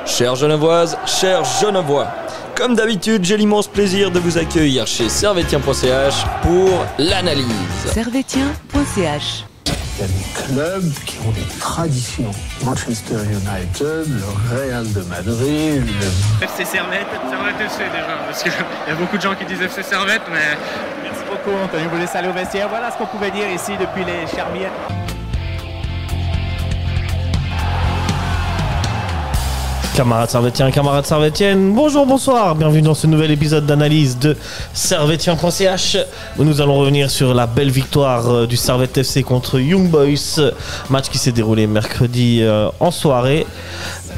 Chères Genevoises, chers Genevois, comme d'habitude, j'ai l'immense plaisir de vous accueillir chez Servetien.ch pour l'analyse. Servetien.ch. Il y a des clubs qui ont des traditions. Manchester United, le Real de Madrid, le... FC Servette FC déjà, parce qu'il y a beaucoup de gens qui disent FC Servette, mais... Merci beaucoup Anthony, vous laissez aller au vestiaire. Voilà ce qu'on pouvait dire ici depuis les Charmières. Camarades Servetiens, camarades Servetiennes, bonjour, bonsoir, bienvenue dans ce nouvel épisode d'analyse de Servetien.ch où nous allons revenir sur la belle victoire du Servette FC contre Young Boys, match qui s'est déroulé mercredi en soirée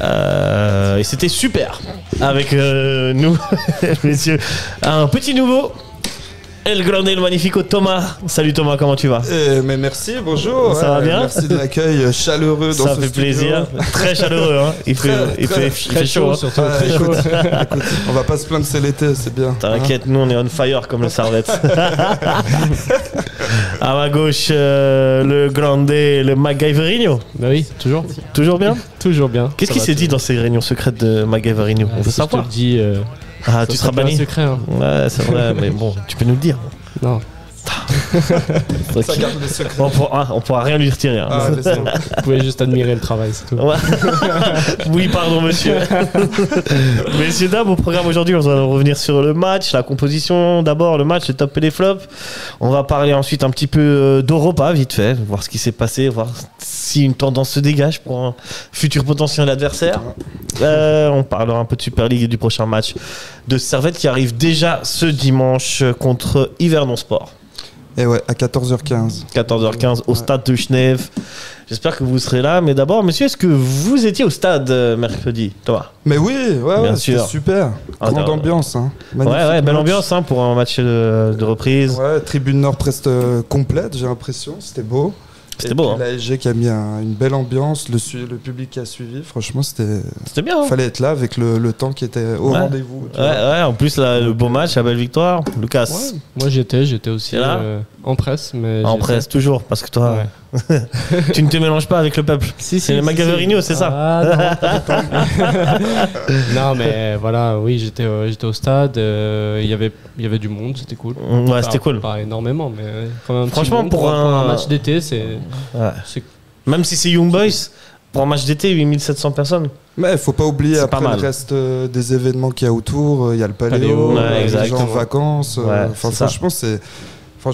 et c'était super avec nous, messieurs, un petit nouveau. El Grande, el Magnifico, Thomas. Salut Thomas, comment tu vas? Mais merci, bonjour. Ça va bien? Merci de l'accueil chaleureux dans ça ce fait studio. Plaisir, très chaleureux. Hein. Il fait chaud, hein. Surtout. Écoute, on va pas se plaindre, c'est l'été, c'est bien. T'inquiète, nous on est on fire comme le Servette. À ma gauche, le Grande, le MacGyverino. Bah oui, toujours. Toujours bien? Toujours bien. Qu'est-ce qui s'est dit dans ces réunions secrètes de MacGyverino? On veut savoir. Je te le dis. Ah, tu seras banni. Secret, hein. Ouais, c'est vrai, mais bon, tu peux nous le dire. Non. Ça garde les secrets. On pourra rien lui retirer. Hein. Ah, laisse-moi. Vous pouvez juste admirer le travail, c'est tout. Ouais. Oui, pardon, monsieur. Messieurs, dames, au programme aujourd'hui, on va revenir sur le match, la composition. D'abord, le match, les tops et les flops. On va parler ensuite un petit peu d'Europa, vite fait, voir ce qui s'est passé, voir si une tendance se dégage pour un futur potentiel adversaire. On parlera un peu de Super League et du prochain match de Servette qui arrive déjà ce dimanche contre Yverdon Sport. Et ouais, à 14h15. 14h15 au stade de Genève. J'espère que vous serez là. Mais d'abord, monsieur, est-ce que vous étiez au stade mercredi, Thomas? Mais oui, Bien c'était sûr. super. Grande ambiance. Hein. Ouais, belle match. ambiance hein, pour un match de reprise. Ouais, tribune nord presque complète, j'ai l'impression. C'était beau. C'était beau. Hein. L'ASG qui a mis une belle ambiance, le public qui a suivi, franchement, c'était bien. Hein. Fallait être là avec le temps qui était au rendez-vous. Ouais, en plus, le beau match, la belle victoire. Lucas. Ouais, moi j'étais aussi là en presse. Mais en presse, toujours, parce que toi, tu ne te mélanges pas avec le peuple. C'est les MacGyverino, c'est ça? Ah, non, non, mais voilà, oui, j'étais au stade. Il y avait du monde, c'était cool. Ouais, c'était cool. Pas énormément, mais quand même. Franchement, monde, pour un match d'été, c'est. Ouais. Même si c'est Young Boys, pour un match d'été, 8700 personnes. Mais il faut pas oublier après le reste des événements qu'il y a autour. Il y a le Paléo, les gens en vacances. Franchement, c'est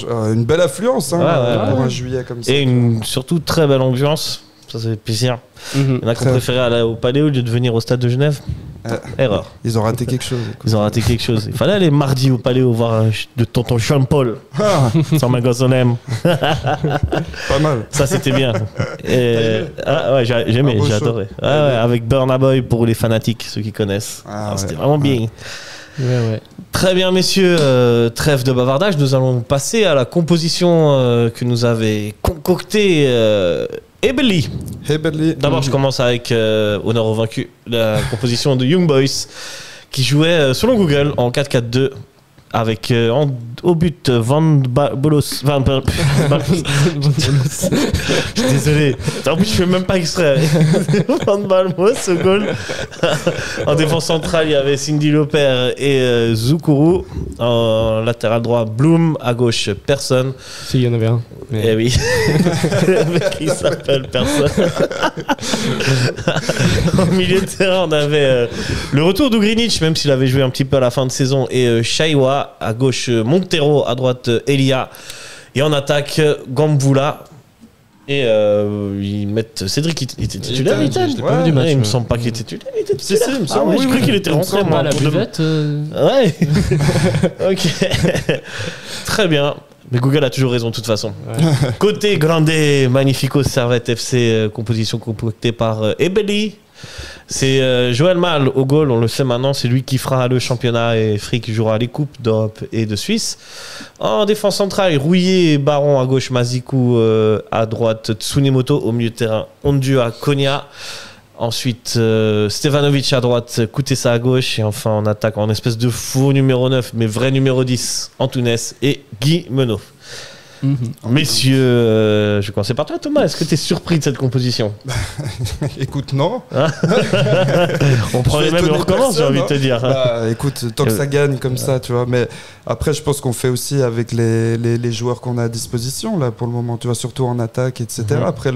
une belle affluence pour un juillet comme ça. Et une surtout très belle ambiance. Ça, ça fait plaisir. Il y en a qui ont préféré aller au Paléo au lieu de venir au stade de Genève. Erreur. Ils ont raté quelque chose. Il fallait aller mardi au Paléo voir de tonton Jean-Paul. Sans magasin. Pas mal. Ça, c'était bien. Et... j'ai adoré. Avec Burna Boy pour les fanatiques, ceux qui connaissent. C'était vraiment bien. Ouais. Très bien, messieurs, trêve de bavardage. Nous allons passer à la composition que nous avait concoctée Ebeli. D'abord, je commence avec honneur au vaincu, la composition de Young Boys qui jouait selon Google en 4-4-2 avec au but Van Bolos. Je suis désolé. En plus, je fais même pas extrait. Van Balmos au goal. En défense centrale, il y avait Cindy Loper et Zoukourou. En latéral droit, Bloom. À gauche, personne. Si, il y en avait un. Mais... Eh oui. Le mec, il s'appelle personne. Au milieu de terrain, on avait le retour d'Ugrinic, même s'il avait joué un petit peu à la fin de saison, et Shaiwa. À gauche, Montero. À droite, Elia. Et en attaque, Gambula. Et ils mettent Cédric. Il était titulaire, pas vu du match. Il me semble pas qu'il était titulaire. Il était titulaire. Si, il me semble. Je croyais qu'il était rentré. Moi, la buvette. Ouais. Ok. Très bien. Mais Google a toujours raison de toute façon. Ouais. Côté Grande, Magnifico, Servette FC, composition concoctée par Ebeli. C'est Joël Mal au goal, on le sait maintenant, c'est lui qui fera le championnat et Frick jouera les coupes d'Europe et de Suisse. En défense centrale, Rouillé et Baron à gauche, Mazikou à droite, Tsunemoto au milieu de terrain, Ondua, Konya. Ensuite, Stevanovic à droite, Koutessa à gauche. Et enfin, en attaque, en espèce de faux numéro 9, mais vrai numéro 10, Antunes et Guy Menot. Messieurs, je vais commencer par toi, Thomas. Est-ce que tu es surpris de cette composition? Écoute, non. On prend les mêmes et on recommence, j'ai envie de te dire. Écoute, tant que ça gagne comme ça, tu vois. Mais après, je pense qu'on fait aussi avec les joueurs qu'on a à disposition, là, pour le moment, tu vois, surtout en attaque, etc. Après,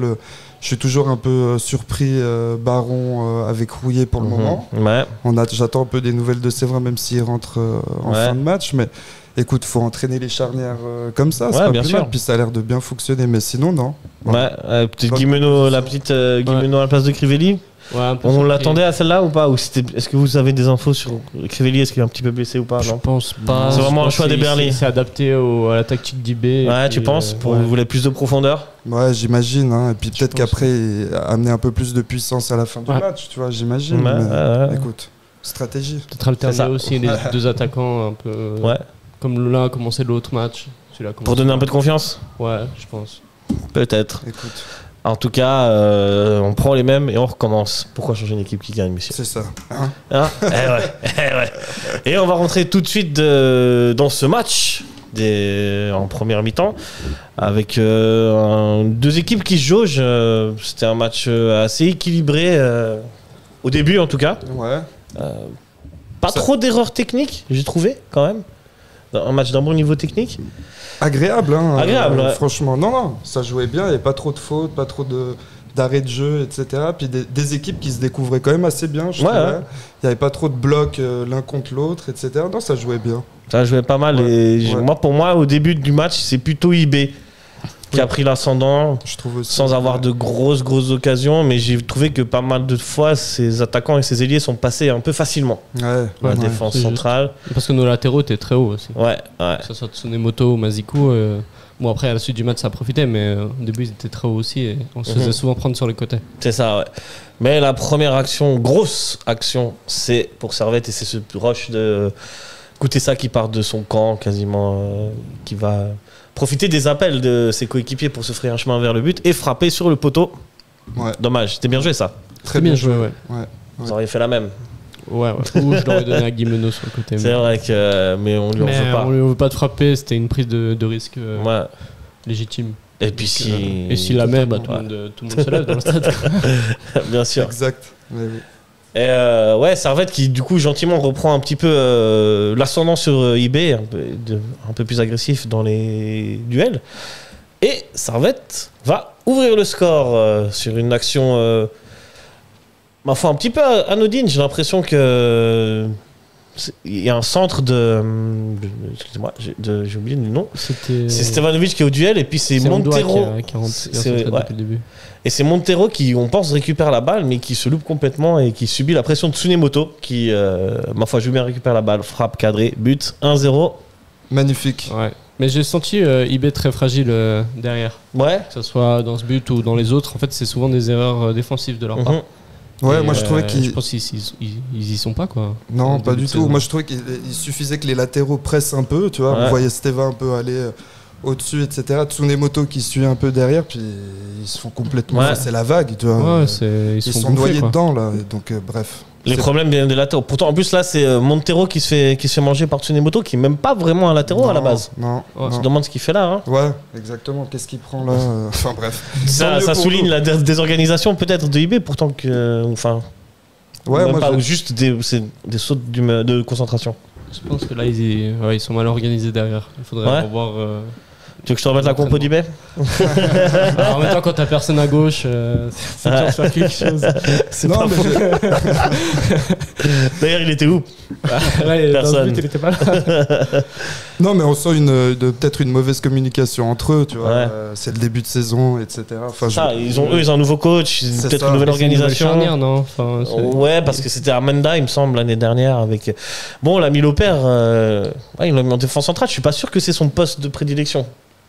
je suis toujours un peu surpris, Baron avec Rouillé pour le moment. Ouais. J'attends un peu des nouvelles de Séverin, même s'il rentre en fin de match. Mais écoute, faut entraîner les charnières comme ça, c'est pas plus mal. Puis ça a l'air de bien fonctionner, mais sinon, non. Petite Guimeno, la petite Guimeno à la place de Crivelli. On l'attendait à celle-là ou pas? Est-ce que vous avez des infos sur Crivelli? Est-ce qu'il est un petit peu blessé ou pas? Je pense pas. C'est vraiment un choix des Berlin. C'est adapté à la tactique d'IB. Ouais, tu penses? Vous voulez plus de profondeur? Ouais, j'imagine. Hein. Et puis peut-être qu'après, amener un peu plus de puissance à la fin du match, tu vois, j'imagine. Écoute, stratégie. Peut-être alterner aussi les deux attaquants un peu. Comme l'un a commencé l'autre match. Pour donner un peu de confiance? Ouais, je pense. Peut-être. Écoute. En tout cas, on prend les mêmes et on recommence. Pourquoi changer une équipe qui gagne, monsieur? C'est ça. Et on va rentrer tout de suite dans ce match en première mi-temps avec deux équipes qui se jaugent. C'était un match assez équilibré au début, en tout cas. Ouais. Pas trop d'erreurs techniques, j'ai trouvé, quand même. Un match d'un bon niveau technique. Agréable, hein. Agréable, ouais. Franchement, non, ça jouait bien, il n'y avait pas trop de fautes, pas trop d'arrêts de jeu, etc. Puis des équipes qui se découvraient quand même assez bien, je trouvais. Il n'y avait pas trop de blocs l'un contre l'autre, etc. Non, ça jouait bien. Ça jouait pas mal. Pour moi, au début du match, c'est plutôt IB qui a pris l'ascendant, je trouve aussi, sans avoir de grosses occasions, mais j'ai trouvé que pas mal de fois, ces attaquants et ces ailiers sont passés un peu facilement. La défense centrale. Parce que nos latéraux étaient très hauts aussi. Que ce soit Tsunemoto ou Mazikou. Bon, après, à la suite du match, ça a profité, mais au début, ils étaient très hauts aussi et on se faisait souvent prendre sur les côtés. C'est ça, ouais. Mais la première action, grosse action, c'est pour Servette et c'est ce rush de Koutessa qui part de son camp quasiment, qui va profiter des appels de ses coéquipiers pour se frayer un chemin vers le but et frapper sur le poteau. Dommage, c'était bien joué ça. Très bien joué, Vous auriez fait la même. Ou je l'aurais donné à Guimeno sur le côté. C'est vrai que. Mais on lui en veut pas. On lui veut pas de frapper, c'était une prise de risque légitime. Et puis s'il la met, tout le monde se lève dans le stade. Bien sûr. Exact. Et Servette qui du coup gentiment reprend un petit peu l'ascendant sur IB, un peu plus agressif dans les duels. Et Servette va ouvrir le score sur une action, ma foi, un petit peu anodine. J'ai l'impression que il y a un centre excusez-moi, j'ai oublié le nom. C'est Stevanovic qui est au duel et puis c'est Montero. Depuis le début. Et c'est Montero qui, on pense, récupère la balle, mais qui se loupe complètement et qui subit la pression de Tsunemoto, qui, ma foi, joue bien, récupère la balle, frappe cadrée, but, 1-0. Magnifique. Ouais. Mais j'ai senti IB très fragile derrière. Ouais. Que ce soit dans ce but ou dans les autres, en fait, c'est souvent des erreurs défensives de leur part. Ouais, moi je trouvais qu'ils. Je pense qu'ils y sont pas, quoi. Non, pas du tout. Moi je trouvais qu'il suffisait que les latéraux pressent un peu, tu vois. On voyait Steva un peu aller au-dessus, etc. Tsunemoto qui suit un peu derrière, puis ils se font complètement. C'est la vague, tu vois. Ils sont noyés dedans, là. Donc, bref. Les problèmes viennent des latéraux. Pourtant, en plus, là, c'est Montero qui se fait manger par Tsunemoto, qui n'est même pas vraiment un latéraux à la base. On se demande ce qu'il fait là. Hein. Ouais, exactement. Qu'est-ce qu'il prend là Enfin, bref. Ça souligne la désorganisation peut-être de IB, pourtant que. Enfin. Ouais, même pas, ou juste des sautes de concentration. Je pense que là, ils sont mal organisés derrière. Il faudrait revoir. Tu veux que je te remette la compo d'IB? En même temps, quand t'as personne à gauche, c'est dur de faire quelque chose. C'est pas faux. D'ailleurs, il était où? Personne. Il était pas là. Non, mais on sent peut-être une mauvaise communication entre eux, tu vois. C'est le début de saison, etc. Enfin, ils ont un nouveau coach, peut-être une nouvelle organisation. Une charnière, non ouais, parce que c'était Amanda, il me semble, l'année dernière. Avec... Bon, l'ami Lopère, il l'a mis en défense centrale. Je suis pas sûr que c'est son poste de prédilection.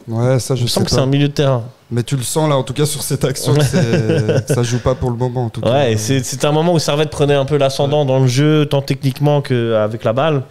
Ouais, ça, je me semble que c'est un milieu de terrain. Mais tu le sens là, en tout cas sur cette action, que ça joue pas pour le moment. En tout cas. Ouais, c'était un moment où Servette prenait un peu l'ascendant dans le jeu, tant techniquement qu'avec la balle.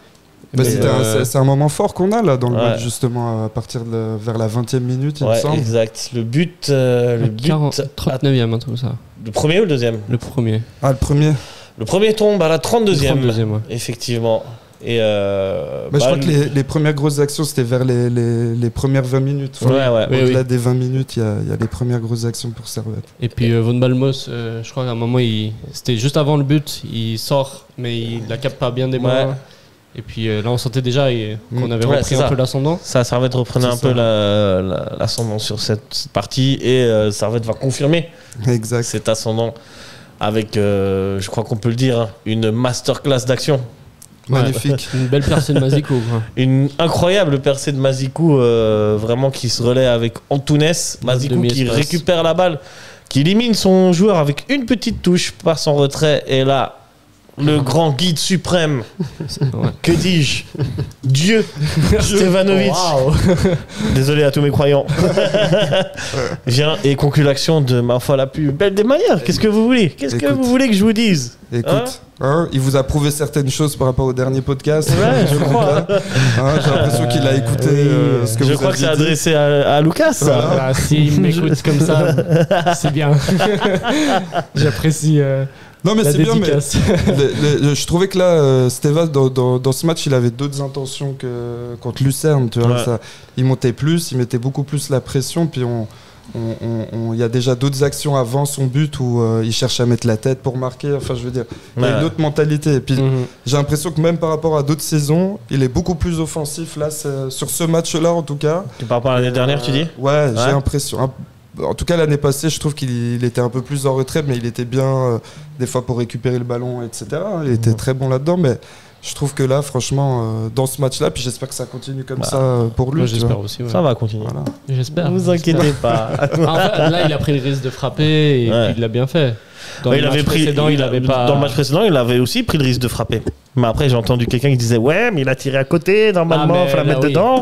C'est un moment fort qu'on a là dans le match, justement, à partir vers la 20e minute, il me semble. Exact. Le but. 39e, tout ça. Le premier ou le deuxième? Le premier. Ah, le premier. Le premier tombe à la 32e. Le 32e, effectivement. Et Mais je crois que les premières grosses actions, c'était vers les premières 20 minutes. Enfin, au-delà des 20 minutes, il y a les premières grosses actions pour Servette. Et puis Von Balmos, je crois qu'à un moment, c'était juste avant le but, il sort, mais il la capte pas bien des mains. Et puis là, on sentait déjà qu'on avait repris un peu l'ascendant. Ça, Servette reprenait un peu l'ascendant sur cette partie et Servette va confirmer cet ascendant avec, je crois qu'on peut le dire, une masterclass d'action. Magnifique. Une belle percée de Mazikou. Une incroyable percée de Mazikou, vraiment qui se relaie avec Antunes. Mazikou qui récupère la balle, qui élimine son joueur avec une petite touche, passe en retrait. Et là, le grand guide suprême, que dis-je, Dieu, Stevanovic. Wow. Désolé à tous mes croyants. Vient et conclusion de ma foi la plus belle des manières. Qu'est-ce que vous voulez? Qu'est-ce que vous voulez que je vous dise? Écoute, il vous a prouvé certaines choses par rapport au dernier podcast. Ouais, je crois. J'ai l'impression qu'il a écouté ce que je vous crois que c'est aviez dit. adressé à Lucas. Voilà, s'il m'écoute comme ça, c'est bien. J'apprécie. Non mais la c'est bien, mais dédicace. je trouvais que là, Steva, dans ce match, il avait d'autres intentions que contre Lucerne. Tu vois, il montait plus, il mettait beaucoup plus la pression, puis il y a déjà d'autres actions avant son but où il cherche à mettre la tête pour marquer. Enfin, je veux dire, il y a une autre mentalité. Et puis, j'ai l'impression que même par rapport à d'autres saisons, il est beaucoup plus offensif là, sur ce match-là en tout cas. Par rapport à l'année dernière, tu dis? Ouais, j'ai l'impression. En tout cas, l'année passée, je trouve qu'il était un peu plus en retrait, mais il était bien, des fois, pour récupérer le ballon, etc. Il était très bon là-dedans, mais je trouve que là, franchement, dans ce match-là, puis j'espère que ça continue comme ça pour lui. Moi, j'espère aussi. Ouais. Ça va continuer. Voilà. J'espère. Ne vous inquiétez pas. En fait, là, il a pris le risque de frapper et puis il l'a bien fait. Dans le match précédent, il avait aussi pris le risque de frapper. Mais après, j'ai entendu quelqu'un qui disait ouais, mais il a tiré à côté, normalement, il faut la mettre dedans.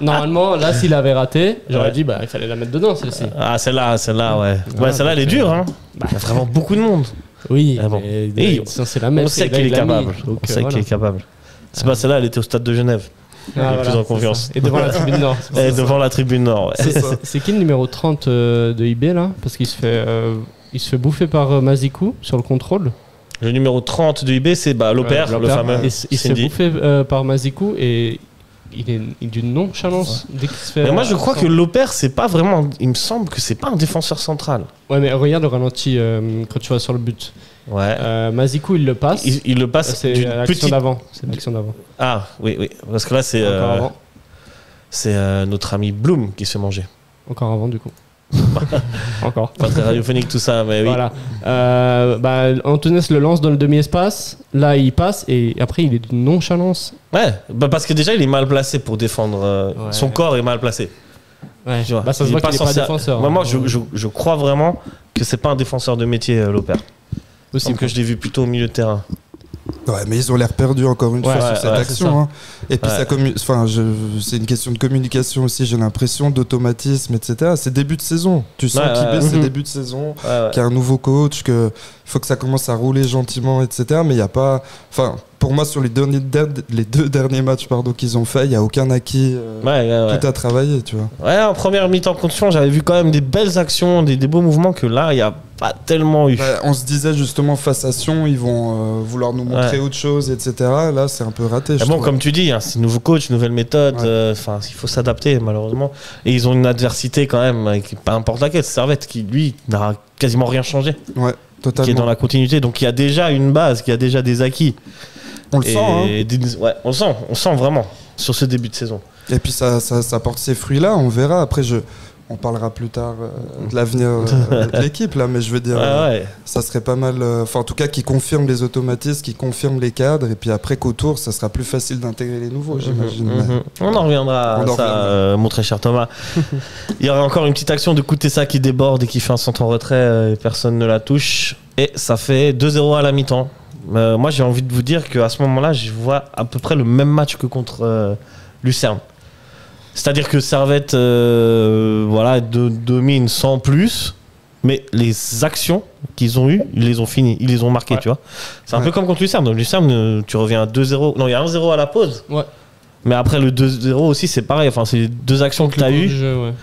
Normalement, là, s'il avait raté, j'aurais dit il fallait la mettre dedans, celle-ci. Ah, celle-là, ouais. Celle-là, elle est dure. Hein. Il y a vraiment beaucoup de monde. Oui, bon. c'est la même. On sait qu'il est capable. On sait qu'il est capable. C'est pas celle-là, elle était au stade de Genève. Plus en confiance. Et devant la tribune nord. Et devant la tribune nord, ouais. C'est qui le numéro 30 de IB, là? Parce qu'il se fait bouffer par Mazikou sur le contrôle. Le numéro 30 de IB, c'est Lopère, le fameux. Il se fait bouffer par Mazikou et il est d'une nonchalance dès qu'il se fait. Mais moi, je crois que Lopère, c'est pas vraiment. Il me semble que c'est pas un défenseur central. Ouais, mais regarde le ralenti quand tu vas sur le but. Ouais. Mazikou, il le passe. Il le passe. C'est l'action d'avant. C'est l'action d'avant. Ah, oui. Parce que là, c'est. Encore avant. C'est notre ami Bloom qui se fait manger. Encore avant, du coup. Encore. Pas très radiophonique tout ça, mais oui. Voilà. Antunes le lance dans le demi-espace. Là, il passe et après, il est d'une nonchalance. Ouais, parce que déjà, il est mal placé pour défendre. Son corps est mal placé. Ouais. Tu vois, ça se voit qu'il n'est pas défenseur. Moi, je crois vraiment que c'est pas un défenseur de métier, Lopère. Possible que je l'ai vu plutôt au milieu de terrain. Ouais, mais ils ont l'air perdus encore une fois sur cette action. Hein. Et puis c'est une question de communication aussi, j'ai l'impression, d'automatisme, etc. C'est début de saison. Tu sens qu'IB, c'est début de saison, qu'il y a un nouveau coach, qu'il faut que ça commence à rouler gentiment, etc. Mais il n'y a pas... Enfin, pour moi, sur les deux derniers matchs qu'ils ont fait, il n'y a aucun acquis. Tout à travailler, tu vois. Ouais, en première mi-temps contre Sion, j'avais vu quand même des belles actions, des beaux mouvements que là, il n'y a pas tellement eu. On se disait justement face à Sion, ils vont vouloir nous montrer autre chose, etc. Là, c'est un peu raté. Bon, comme tu dis, c'est nouveau coach, nouvelle méthode. Il faut s'adapter, malheureusement. Et ils ont une adversité quand même, pas n'importe laquelle. Servette qui, lui, n'a quasiment rien changé. Ouais, totalement. Qui est dans la continuité. Donc, il y a déjà une base, il y a déjà des acquis. On le sent, hein. On sent vraiment sur ce début de saison. Et puis ça porte ses fruits là, on verra. Après, on parlera plus tard de l'avenir de l'équipe là, mais je veux dire, ça serait pas mal. En tout cas, qui confirme les automatismes, qui confirme les cadres, et puis après qu'autour, ça sera plus facile d'intégrer les nouveaux, j'imagine. On en reviendra à ça, mon très cher Thomas. Il y aura encore une petite action de Koutessa qui déborde et qui fait un centre en retrait, et personne ne la touche. Et ça fait 2-0 à la mi-temps. Moi, j'ai envie de vous dire qu'à ce moment-là, je vois à peu près le même match que contre Lucerne. C'est-à-dire que Servette domine sans plus, mais les actions qu'ils ont eues, ils les ont finies, ils les ont marquées, tu vois. C'est un peu comme contre Lucerne. Donc, Lucerne, tu reviens à 2-0. Non, il y a 1-0 à la pause. Ouais. Mais après le 2-0 aussi, c'est pareil. Enfin, c'est 2 actions que tu as eues. Ouais.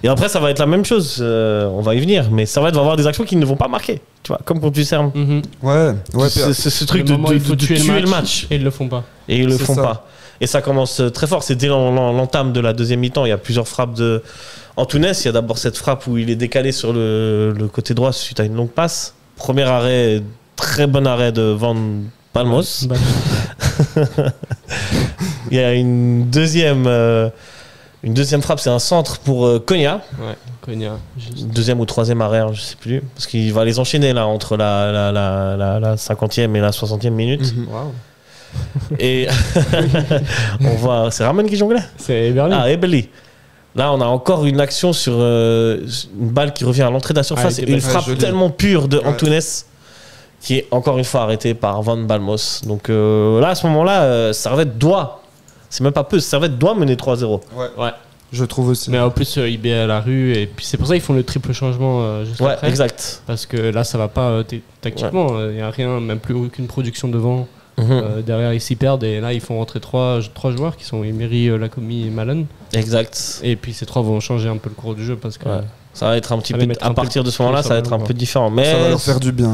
Et après, ça va être la même chose. On va y venir. Mais Servette va avoir des actions qui ne vont pas marquer. Tu vois, comme contre Lucerne. Ouais. C'est ce truc de tuer le match. Et ils le font pas. Et ils le font pas. Et ça commence très fort. C'est dès l'entame de la deuxième mi-temps. Il y a plusieurs frappes de Antunes. Il y a d'abord cette frappe où il est décalé sur le côté droit suite à une longue passe. Premier arrêt, très bon arrêt de Van Balmos. Il y a une deuxième frappe, c'est un centre pour Konya. Ouais, Konya. Deuxième ou troisième arrêt, je sais plus. Parce qu'il va les enchaîner là entre la 50e et la 60e minute. Wow. Et on voit. C'est Ramon qui jonglait. C'est Eberly. Ah, Eberly. Là, on a encore une action sur une balle qui revient à l'entrée de la surface. Et une frappe tellement pure de Antunes qui est encore une fois arrêtée par Van Balmos. Donc là, à ce moment-là, Servette doit. C'est même pas peu. Servette doit mener 3-0. Ouais. Je trouve aussi. Mais en plus, IB à la rue. Et puis c'est pour ça qu'ils font le triple changement juste après. Exact. Parce que là, ça va pas tactiquement. Il n'y a rien, même plus aucune production devant. Derrière, ils s'y perdent. Et là, ils font rentrer 3 joueurs qui sont Emery, Lacombe et Malone. Exact. Et puis ces 3 vont changer un peu le cours du jeu parce que. Ouais. Ça va être un petit peu. À partir de ce moment-là, ça va être un peu différent. Mais ça va leur faire du bien,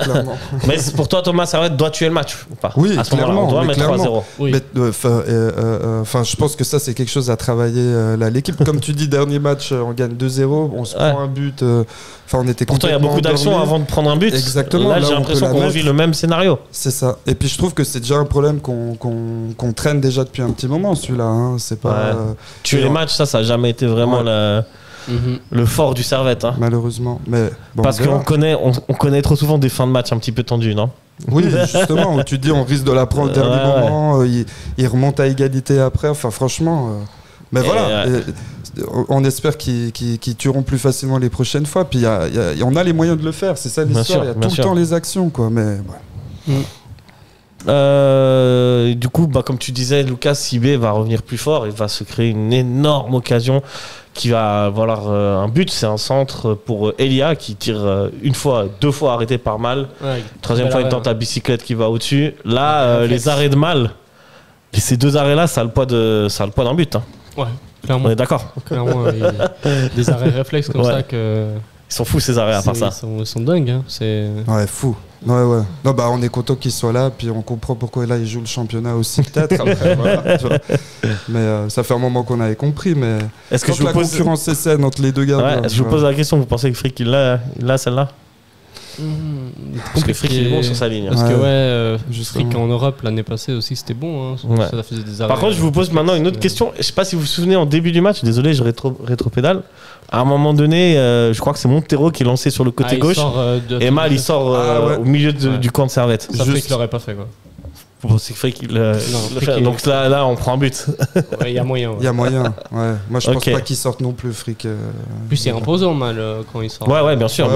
clairement. Mais pour toi, Thomas, Servette doit tuer le match ou pas? Oui, à ce moment-là, on doit mettre 3-0. Oui. Je pense que ça, c'est quelque chose à travailler. L'équipe, comme tu dis, dernier match, on gagne 2-0, on se prend un but. On était pourtant, il y a beaucoup d'actions avant de prendre un but. Exactement. Là, j'ai l'impression qu'on vit le même scénario. C'est ça. Et puis, je trouve que c'est déjà un problème qu'on traîne déjà depuis un petit moment, celui-là. C'est pas. Tuer les matchs, ça n'a jamais été vraiment le fort du Servette. Malheureusement. Mais parce qu'on connaît trop souvent des fins de match un petit peu tendues, non? Oui, justement, où tu te dis on risque de la prendre au dernier moment, il remonte à égalité après. Enfin, franchement. Mais voilà. On espère qu'ils tueront plus facilement les prochaines fois. Puis on a les moyens de le faire. C'est ça l'histoire. Il y a tout le temps les actions, quoi. Mais. Du coup, comme tu disais, Lucas Sibé va revenir plus fort. Il va se créer une énorme occasion qui va avoir un but. C'est un centre pour Elia qui tire une fois, 2 fois arrêté par Mal. Troisième fois, il tente la bicyclette qui va au-dessus. Là, les arrêts de Mal, ces 2 arrêts-là, ça a le poids d'un but. Ouais, clairement. On est d'accord. Clairement, des arrêts réflexes comme ça que. Ils sont fous ces arrêts à part ça. Ils sont dingues. Hein. Ouais, fou. Ouais. Non, on est content qu'il soit là, puis on comprend pourquoi là il joue le championnat aussi peut-être. Après, voilà, tu vois. Mais ça fait un moment qu'on avait compris. Mais est-ce que la concurrence est saine entre les deux gardiens. Est-ce que je vous pose la question, vous pensez que Frick il l'a celle-là? Parce que Frick il est bon sur sa ligne. Parce que Frick en Europe l'année passée aussi c'était bon. Ça faisait des arrêts. Par contre, je vous pose maintenant une autre question. Je sais pas si vous vous souvenez en début du match. Désolé, je rétropédale. À un moment donné, je crois que c'est Montero qui est lancé sur le côté gauche. Et Mal il sort au milieu du camp de Servette. Ça Frick l'aurait pas fait quoi. C'est Frick il le fait. Donc là on prend un but. Il y a moyen. Il y a moyen. Ouais. Moi je pense pas qu'il sorte non plus Frick. Plus c'est imposant Mal quand il sort. Ouais, bien sûr.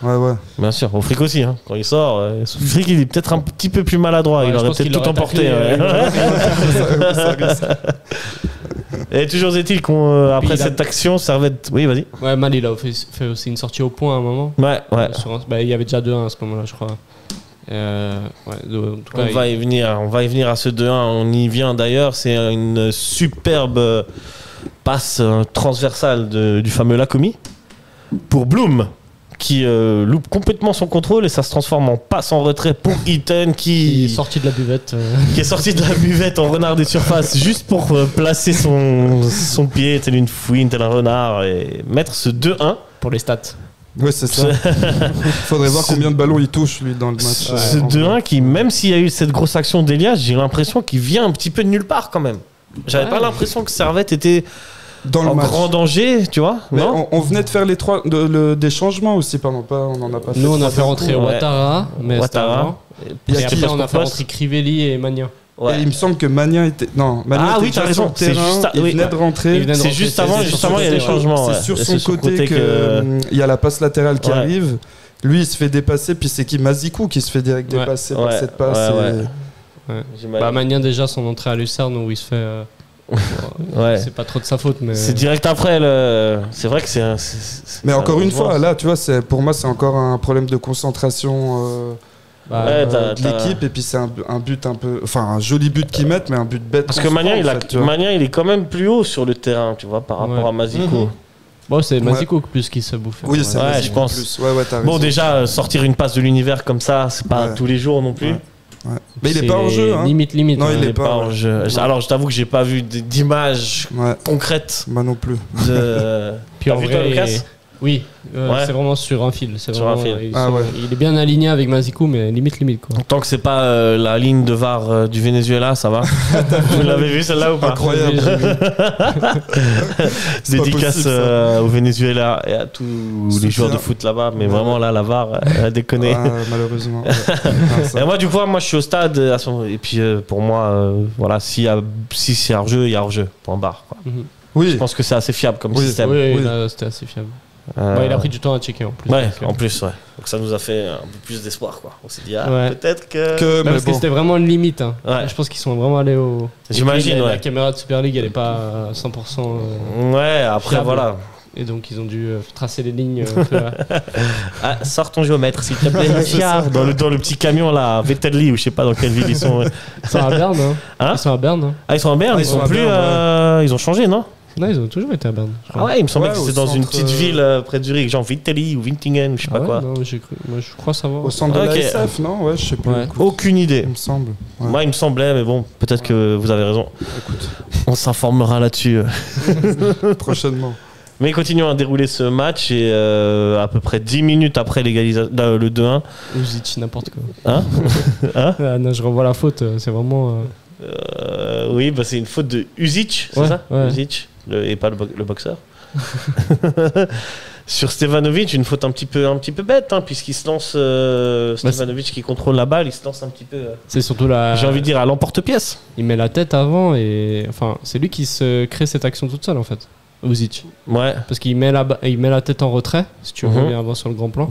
Ouais. Bien sûr. Au Frick aussi. Quand il sort, Frick il est peut-être un petit peu plus maladroit. Il aurait peut-être tout emporté. Et toujours est-il qu'après cette action, Servette. Oui, vas-y. Ouais, Mal il a fait aussi une sortie au point à un moment. Ouais. Il y avait déjà 2-1 à ce moment-là, je crois. En tout cas, on va y venir à ce 2-1. On y vient d'ailleurs. C'est une superbe passe transversale du fameux Lacombe pour Bloom qui loupe complètement son contrôle et ça se transforme en passe en retrait pour Eaton qui est sorti de la buvette. Qui est sorti de la buvette en renard des surfaces juste pour placer son pied tel une fouine, tel un renard et mettre ce 2-1 pour les stats. Ouais, c'est ça. Faudrait voir combien de ballons il touche lui dans le match. Ce 2-1 qui, même s'il y a eu cette grosse action d'Elias, j'ai l'impression qu'il vient un petit peu de nulle part quand même. J'avais pas l'impression que Servette était dans le grand danger, tu vois. Mais on venait de faire des changements aussi, on en a pas fait. Nous on a fait rentrer Ouattara, mais et après on a fait rentrer Crivelli et Magnin. Ouais. Et il me semble que Magnin était. Non, Magnin était t'as raison. C'est juste il venait de rentrer. C'est juste avant, il y a des changements. C'est sur son côté qu'il y a la passe latérale qui arrive. Lui, il se fait dépasser, puis c'est Mazikou qui se fait direct dépasser par cette passe. Magnin, déjà, son entrée à Lucerne où il se fait. C'est pas trop de sa faute, mais. C'est direct après. C'est vrai que c'est. Mais encore une fois, là, tu vois, pour moi, c'est encore un problème de concentration. Ouais, de l'équipe, et puis c'est un but un peu, enfin un joli but qu'ils mettent, mais un but bête. Parce que Magnin, il est quand même plus haut sur le terrain, tu vois, par rapport à Maziko. Bon, c'est Maziko plus qui se bouffe. Oui, c'est Maziko, je pense. plus. Ouais, t'as bon, raison. déjà, sortir une passe de l'univers comme ça, c'est pas tous les jours non plus. Ouais. Mais il est pas en jeu. Hein. Limite. Non, il est pas en jeu. Alors, je t'avoue que j'ai pas vu d'images concrètes. Moi non plus. Puis en vrai, Lucas oui, c'est vraiment sur un fil. C'est sur vraiment, un fil. Il est bien aligné avec Maziko, mais limite quoi. Tant que c'est pas la ligne de VAR du Venezuela, ça va. Vous l'avez vu celle-là ou pas? Incroyable. Dédicace au Venezuela et à tous les joueurs de foot là-bas, mais vraiment là, la VAR a déconné. Malheureusement. Et moi, du coup, je suis au stade et puis pour moi, voilà, si c'est hors-jeu, il y a hors-jeu. Point barre. Oui. Je pense que c'est assez fiable comme système. Oui, là, c'était assez fiable. Il a pris du temps à checker en plus. En plus. Donc ça nous a fait un peu plus d'espoir, quoi. On s'est dit, peut-être que. Parce que c'était vraiment une limite. Hein. Je pense qu'ils sont vraiment allés au. J'imagine, La caméra de Super League, elle est pas à 100%. Après, fiable. Voilà. Et donc, ils ont dû tracer les lignes. Sors ton géomètre, s'il te plaît. dans le petit camion là, Vettelli, ou je sais pas dans quelle ville ils sont. Ils sont à Berne. Ils sont à Berne. Ils sont à Berne. Ils sont plus. Ils ont changé, non? Non, ils ont toujours été à Berne. Il me semblait que c'était dans une petite ville près de Zurich, genre Vittelli ou Wintingen, je sais pas quoi. Non, moi, je crois savoir. Au centre de la SF, non? Ouais, je sais plus. Aucune idée. Il me semble. Moi, il me semblait, mais bon, peut-être que vous avez raison. Écoute, on s'informera là-dessus prochainement. Mais continuons à dérouler ce match et à peu près 10 minutes après le 2-1. Uzic, n'importe quoi. Non, je revois la faute, c'est vraiment. Oui, c'est une faute de Uzic, c'est ça? Uzic, et pas le boxeur. Sur Stevanovic, une faute un petit peu bête, puisqu'il se lance. Stevanovic qui contrôle la balle, il se lance un petit peu. C'est surtout j'ai envie de dire à l'emporte-pièce. Il met la tête avant et. Enfin, c'est lui qui se crée cette action toute seule en fait. Uzic. Ouais. Parce qu'il met la tête en retrait, si tu reviens avant sur le grand plan.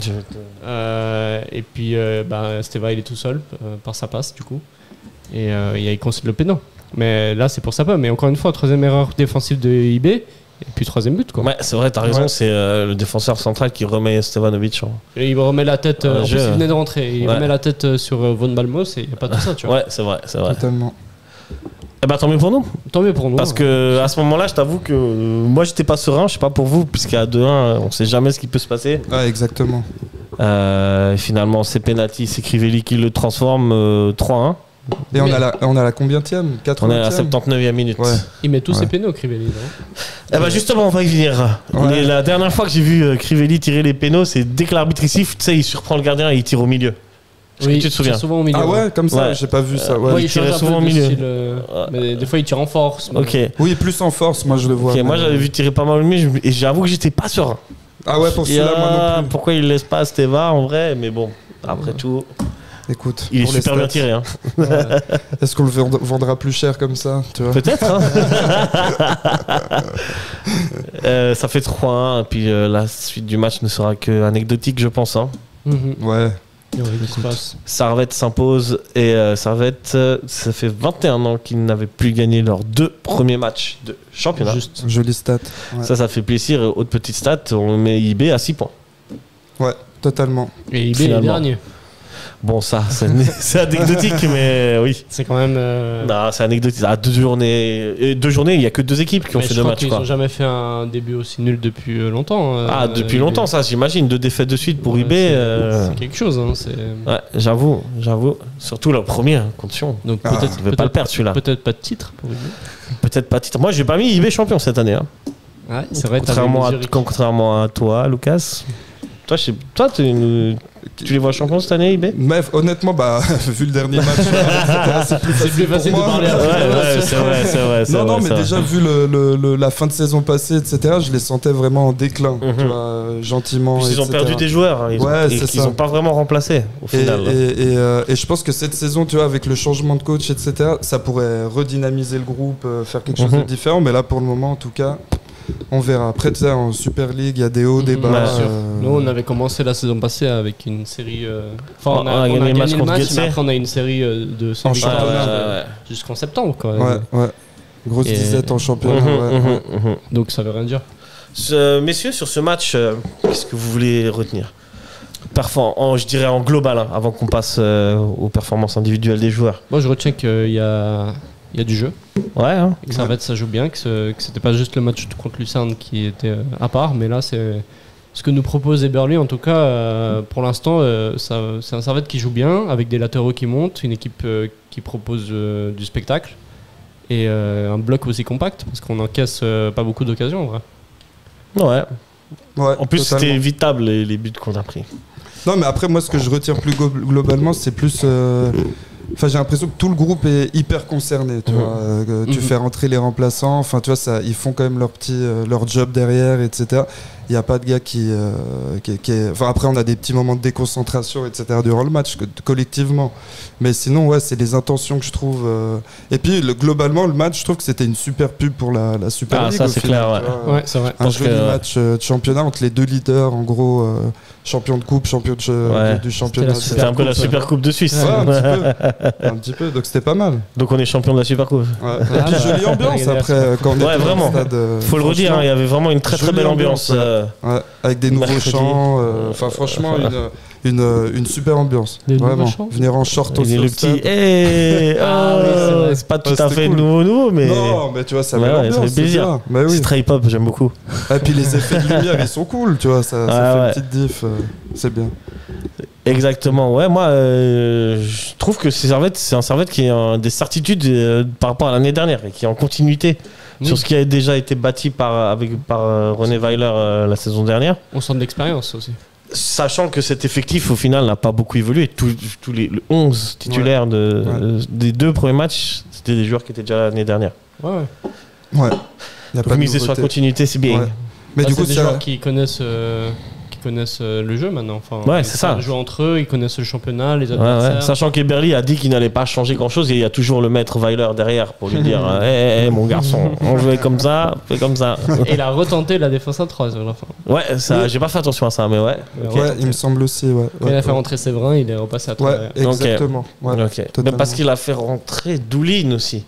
Et puis, Steva, il est tout seul par sa passe, du coup. Et il concède le péno. Mais là, c'est pour sa part. Mais encore une fois, troisième erreur défensive de IB. Et puis troisième but, quoi. Ouais, c'est vrai, t'as raison. C'est le défenseur central qui remet Stevanovic. Et il remet la tête. En plus, il venait de rentrer. Il remet la tête sur Von Balmos et il n'y a pas tout ça, tu vois. Ouais, c'est vrai. Totalement. Eh ben, tant mieux pour nous. Tant mieux pour nous. Parce que à ce moment-là, je t'avoue que moi, j'étais pas serein. Je sais pas pour vous, puisqu'à 2-1, on sait jamais ce qui peut se passer. Ouais, exactement. Finalement, c'est penalty, c'est Crivelli qui le transforme 3-1. Et on a la combienième? 80e? On est à la 79e minute. Ouais. Il met tous ses pénaux, Crivelli, non? Eh ben justement, on va y venir. La dernière fois que j'ai vu Crivelli tirer les pénaux, c'est dès que l'arbitre il siffle, tu sais, il surprend le gardien et il tire au milieu. Oui, tu te souviens? Souvent au milieu. Ah ouais, comme ça, j'ai pas vu ça. Il tirait souvent au milieu. Mais des fois, il tire en force. Ok. Oui, plus en force, moi je le vois. Moi, j'avais vu tirer pas mal au milieu et j'avoue que j'étais pas serein. Ah ouais, pour celui-là, moi non plus. Pourquoi il laisse pas Steva en vrai? Mais bon, après tout. Écoute, il est super bien tiré. Est-ce qu'on le vendra plus cher comme ça, tu vois? Peut-être. Ça fait 3-1. Et puis la suite du match ne sera que anecdotique, je pense. Ouais. Servette s'impose et Servette, ça fait 21 ans qu'ils n'avaient plus gagné leurs 2 premiers matchs de championnat. Juste. Jolie stat. Ouais. Ça fait plaisir. Autre petite stat, on met IB à 6 points. Ouais, totalement. Et IB est dernier. Bon, ça, c'est anecdotique, mais oui. C'est quand même. Non, c'est anecdotique. À 2 journées, il n'y a que 2 équipes qui ont fait 2 matchs. Ils n'ont jamais fait un début aussi nul depuis longtemps. Depuis longtemps, ça, j'imagine. 2 défaites de suite pour IB. C'est quelque chose. Ouais, j'avoue. Surtout le premier, contre Sion. Donc peut-être ne pas le perdre celui-là. Peut-être pas de titre pour IB. Peut-être pas de titre. Moi, j'ai pas mis IB champion cette année. Ouais, c'est vrai. Contrairement à toi, Lucas. Toi, tu les vois champions cette année, IB? Mais honnêtement, vu le dernier match, c'est plus facile de parler après. C'est vrai. Non, mais déjà, vu la fin de saison passée, etc., je les sentais vraiment en déclin, tu vois, gentiment. Puis ils ont perdu des joueurs, ils n'ont pas vraiment remplacé, au final. Et je pense que cette saison, tu vois, avec le changement de coach, etc., ça pourrait redynamiser le groupe, faire quelque chose de différent, mais là, pour le moment, en tout cas... On verra. Après, tu sais, en Super League, il y a des hauts, des bas. Nous, on avait commencé la saison passée avec une série. Enfin, on a gagné le match, mais après, on a une série de 100 victoires jusqu'en septembre. Quoi. Ouais. Grosse disette en championnat. Donc, ça veut rien dire. Messieurs, sur ce match, qu'est-ce que vous voulez retenir? Je dirais en global, hein, avant qu'on passe aux performances individuelles des joueurs. Moi, je retiens qu'il y a du jeu. Ouais. Hein. Et que Servette, ça joue bien, que c'était pas juste le match contre Lucerne qui était à part, mais là, c'est ce que nous propose Eberle. En tout cas, pour l'instant, c'est un Servette qui joue bien, avec des latéraux qui montent, une équipe qui propose du spectacle, et un bloc aussi compact, parce qu'on encaisse pas beaucoup d'occasions, en vrai. Ouais, en plus, totalement. c'était évitable les buts qu'on a pris. Non, mais après, moi, ce que je retiens plus globalement, c'est plus. Enfin, j'ai l'impression que tout le groupe est hyper concerné. Tu vois, tu fais rentrer les remplaçants. Enfin, tu vois, ça, ils font quand même leur job derrière, etc. Il n'y a pas de gars qui est... Enfin, après, on a des petits moments de déconcentration, etc. durant le match, collectivement. Mais sinon, ouais, c'est les intentions que je trouve. Et puis, globalement, le match, je trouve que c'était une super pub pour la Super League. Ça, c'est clair, ouais. Tu vois, Ouais, c'est vrai. un joli match de championnat entre les deux leaders, en gros, champion de coupe, champion du championnat. C'était un peu la Super Coupe de Suisse. Ouais, un petit peu, donc c'était pas mal. Donc on est champion de la Super Coupe. Ouais. Et puis jolie ambiance après quand on était vraiment. au stade. Faut le redire, il y avait vraiment une très très belle ambiance. Ouais, avec des nouveaux chants. Enfin, franchement, une super ambiance. Des nouveaux vraiment. chants. Venir en short au le stade. petit. C'est pas tout à fait nouveau, mais. Non, mais tu vois, ça met ça l'ambiance. fait plaisir. Bah oui. C'est très hip-hop, j'aime beaucoup. Et puis les effets de lumière, ils sont cool, tu vois. Ça fait une petite diff. C'est bien. Exactement, ouais. Moi, je trouve que c'est un Servette qui a des certitudes par rapport à l'année dernière et qui est en continuité sur ce qui a déjà été bâti par René Weiler la saison dernière. On sent de l'expérience aussi. Sachant que cet effectif, au final, n'a pas beaucoup évolué. Tous les 11 titulaires des 2 premiers matchs, c'était des joueurs qui étaient déjà l'année dernière. Ouais. Y a Donc miser sur la continuité, c'est bien. Ouais. Mais du coup, c'est des joueurs qui connaissent le jeu maintenant. Enfin, ouais, c'est ça. Ils jouent entre eux, ils connaissent le championnat, les adversaires. Ouais. Sachant qu'Eberle a dit qu'il n'allait pas changer grand-chose et il y a toujours le maître Weiler derrière pour lui dire hey, mon garçon, on jouait comme ça, fais comme ça. Et il a retenté la défense à 3 à la fin. Ouais, ça, j'ai pas fait attention à ça, mais ouais. Ouais, il me semble aussi. Quand il a fait rentrer Séverin, il est repassé à 3. Ouais, exactement. Ouais, mais parce qu'il a fait rentrer Doulin aussi.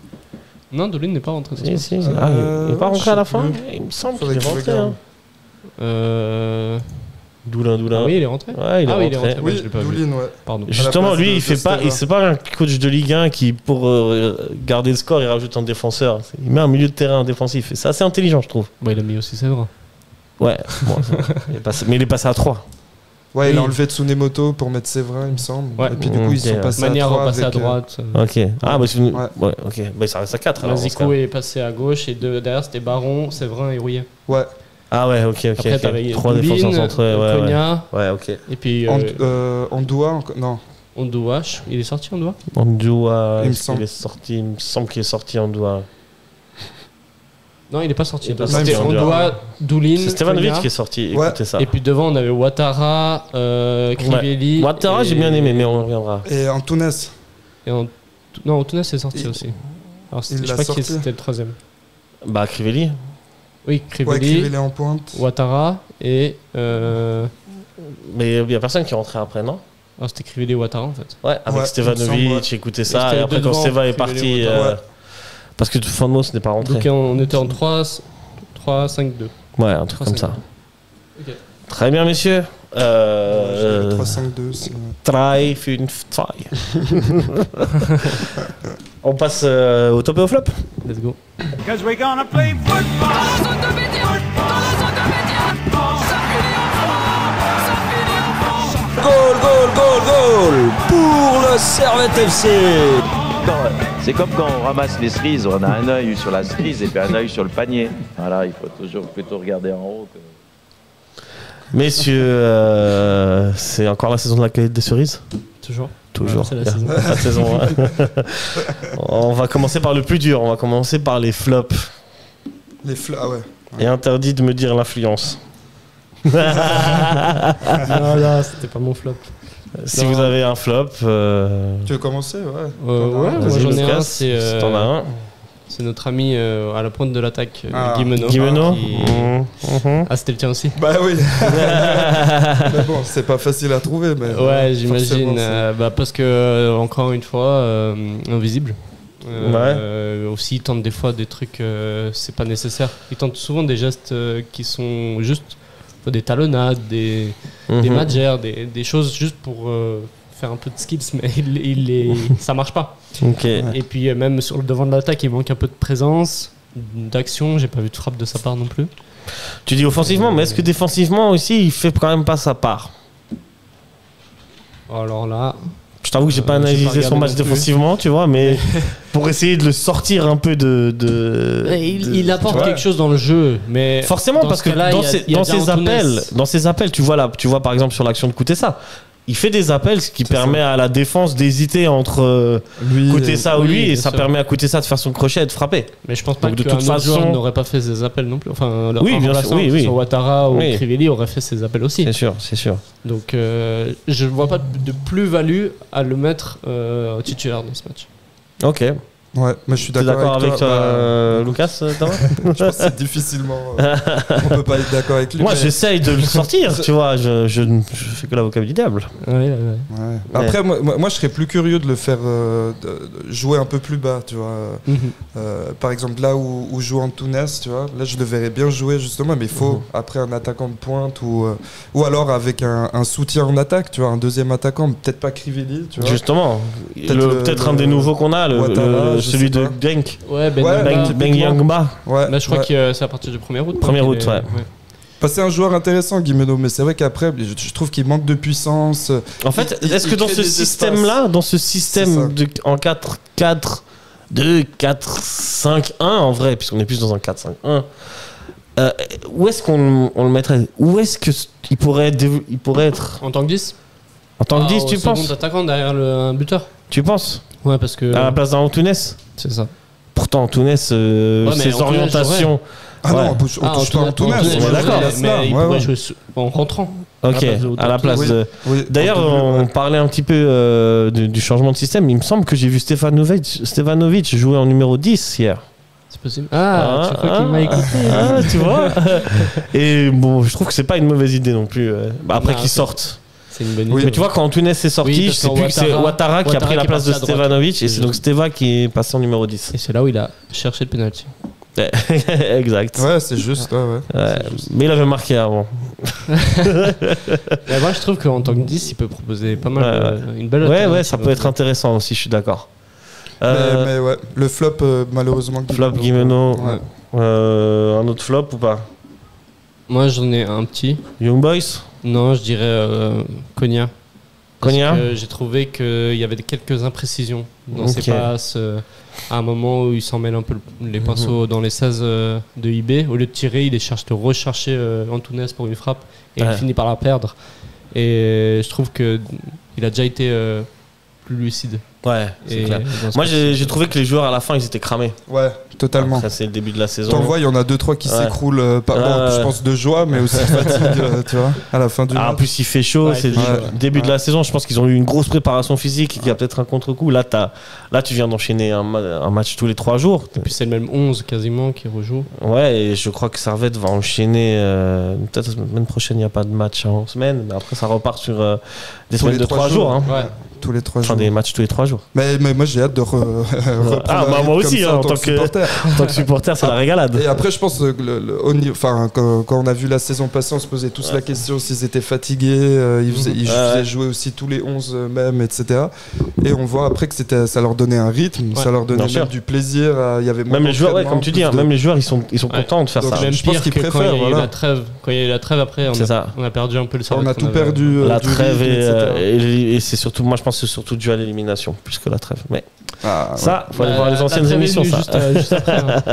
Non, Doulin n'est pas rentré. Si. Il n'est pas rentré à la fin. Il me semble qu'il est rentré. Doulin. Ah oui, il est rentré. Ouais, il est rentré. Oui, je l'ai pas Doulin, vu. ouais. Pardon. Justement, lui, c'est pas un coach de Ligue 1 qui, pour garder le score, il rajoute un défenseur. Il met un milieu de terrain défensif. Et c'est assez intelligent, je trouve. Bah, il a mis aussi Séverin. Ouais, mais il est passé à 3. Ouais, il a enlevé Tsunemoto pour mettre Séverin, il me semble. Ouais. Et puis du coup, ils sont passés Manière à 3 repassé à droite. Ok. Ah, bah, ouais, ok. Bah, ça reste à 4. Zico est passé à gauche et derrière, c'était Baron, Séverin et Rouillet. Ouais. Ah ouais, ok. Après, t'avais 3 défenseurs centrés. Konya. Ouais, ok. Et puis. Ondoa, non. Ondoa, il est sorti Ondoa Ondoa, il me semble qu'il est sorti Ondoa. Non, il n'est pas sorti. C'était Ondoa, Doulin. C'est Stevanovic qui est sorti. Ouais. Écoutez ça. Et puis devant, on avait Ouattara, Crivelli. Ouais. Ouattara, j'ai bien aimé, mais on reviendra. Et Antunes. Non, Antunes est sorti aussi. Alors, je crois que c'était le 3ème. Bah, Crivelli. Oui, Ouais, Crivelli en pointe. Ouattara et. Mais il n'y a personne qui est rentré après, non? Alors, c'était Crivelli et Ouattara en fait. Ouais, avec Stevanovic, écoutez ça. Et après, quand Steva est parti. Parce que Fondmos n'est pas rentré. Donc on était en 3-5-2. Ouais, un truc comme ça. Okay. Très bien, messieurs. 3-5-2. Try, fun, try. On passe au top et au flop. Let's go. Because we're gonna play football. Goal pour le Servette FC. C'est comme quand on ramasse les cerises, on a un œil sur la cerise et puis un œil sur le panier. Voilà, il faut toujours plutôt regarder en haut. Messieurs, c'est encore la saison de la cueillette des cerises? Toujours. C'est la saison. On va commencer par le plus dur, on va commencer par les flops. Les flops, ah ouais. Et interdit de me dire l'influence. Non, c'était pas mon flop. Si vous avez un flop... Tu veux commencer? Ouais. Ouais, moi j'en ai un, t'en as un. C'est notre ami à la pointe de l'attaque, Guimeno. Guimeno Ah, c'était le tien aussi? Bah oui. Mais bon, c'est pas facile à trouver. Mais ouais, j'imagine. Parce que, encore une fois, invisible. Aussi, il tente des fois des trucs, c'est pas nécessaire. Il tente souvent des gestes qui sont juste des talonnades, des magers, des choses juste pour faire un peu de skills, mais ça marche pas. Okay. Et puis même sur le devant de l'attaque, il manque un peu de présence, d'action. J'ai pas vu de frappe de sa part non plus. Tu dis offensivement, mais est-ce que défensivement aussi, il fait quand même pas sa part? Alors là, je t'avoue que j'ai pas analysé son match défensivement, tu vois, mais pour essayer de le sortir un peu il apporte quelque chose dans le jeu, mais forcément parce que dans ses appels, tu vois par exemple sur l'action de Koutessa, il fait des appels, ce qui permet à la défense d'hésiter entre Koutessa ou lui, et ça permet à Koutessa de faire son crochet et de frapper. Mais je pense pas que autre joueur n'aurait pas fait ces appels non plus. Enfin, sur Ouattara ou Crivelli aurait fait ces appels aussi. C'est sûr. Donc je vois pas de plus-value à le mettre titulaire dans ce match. Ok. Ouais, mais je suis d'accord avec toi, Lucas, Thomas. Je pense que c'est difficilement. On peut pas être d'accord avec lui. Moi, j'essaye de le sortir, tu vois. Je fais que l'avocat du diable. Ouais. Après, moi, je serais plus curieux de le faire jouer un peu plus bas, tu vois. Par exemple, là où joue Antunes, tu vois. Là, je le verrais bien jouer justement, mais il faut après un attaquant de pointe ou alors avec un soutien en attaque, tu vois, un deuxième attaquant, peut-être pas Crivelli, tu vois. Justement, peut-être un des nouveaux qu'on a, celui de Genk. Ouais, Ben Yangba. Ouais. Là, je crois que c'est à partir du 1er août. 1er août, ouais. C'est un joueur intéressant, Guimeno, mais c'est vrai qu'après, je trouve qu'il manque de puissance. En fait, est-ce que dans ce système-là, en 4-4-2, 4-5-1, en vrai, puisqu'on est plus dans un 4-5-1, où est-ce qu'on le mettrait? Où est-ce qu'il pourrait être en tant que 10? En tant que 10, tu penses? Second attaquant derrière un buteur. Tu penses? Ouais, parce que. À la place d'Antunes? C'est ça. Pourtant, Antunes, ses orientations. Ah non, on touche pas Antunes. D'accord. Mais il pourrait jouer en rentrant. Ok, à la place de. D'ailleurs, on parlait un petit peu du changement de système. Il me semble que j'ai vu Stevanovic jouer en numéro 10 hier. C'est possible. Tu crois qu'il m'a écouté? Tu vois. Et bon, je trouve que c'est pas une mauvaise idée non plus. Après qu'il sorte. C'est une bonne idée. Mais tu vois, quand Antunes est sorti, je sais plus que c'est Ouattara qui a pris la place de Stevanovic, et c'est donc Steva qui est passé en numéro 10. Et c'est là où il a cherché le penalty. Exact. Ouais, c'est juste. Mais il avait marqué avant. Moi, je trouve qu'en tant que 10, il peut proposer pas mal une belle alternative. Ouais, ça peut être intéressant aussi, je suis d'accord. Mais ouais, le flop, malheureusement. Flop Guimeno. Un autre flop ou pas? Moi, j'en ai un petit. Young Boys? Non, je dirais Konya. Konya. J'ai trouvé qu'il y avait quelques imprécisions dans ses passes. À un moment où il s'en mêle un peu les pinceaux dans les 16 de IB. Au lieu de tirer, il cherche de recharger Antunes pour une frappe. Et il finit par la perdre. Et je trouve qu'il a déjà été plus lucide. Ouais, c'est clair. Moi, j'ai trouvé que les joueurs à la fin, ils étaient cramés. Ouais, totalement. Après, c'est le début de la saison. T'en vois, il y en a 2-3 qui s'écroulent, je pense de joie, mais aussi de fatigue, tu vois, à la fin du match. En plus, il fait chaud, c'est le début de la saison. Je pense qu'ils ont eu une grosse préparation physique, qu'il y a peut-être un contre-coup. Là, tu viens d'enchaîner un match tous les 3 jours. Et puis, c'est le même 11 quasiment qui rejoue. Ouais, et je crois que Servette va enchaîner. Peut-être la semaine prochaine, il n'y a pas de match en semaine, mais après, ça repart sur des semaines de 3 jours. Hein. Ouais. Tous les 3 jours. Des matchs tous les 3 jours. Mais moi j'ai hâte de reprendre. Moi aussi, en tant que supporter. En tant que supporter, c'est la régalade. Et après, je pense que quand on a vu la saison passée, on se posait tous la question s'ils étaient fatigués. Ils faisaient jouer aussi tous les 11 même, etc. Et on voit après que ça leur donnait un rythme, ça leur donnait même du plaisir. Il y avait même les joueurs, comme tu dis, même les joueurs, ils sont contents de faire ça. Même pire que quand il y a eu la trêve. Quand il y a eu la trêve, après, on a perdu un peu le cerveau. On a tout perdu. La trêve et c'est surtout, moi je pense que c'est surtout dû à l'élimination plus que la trêve. Mais ça, il faut aller voir les anciennes émissions. Juste après, hein.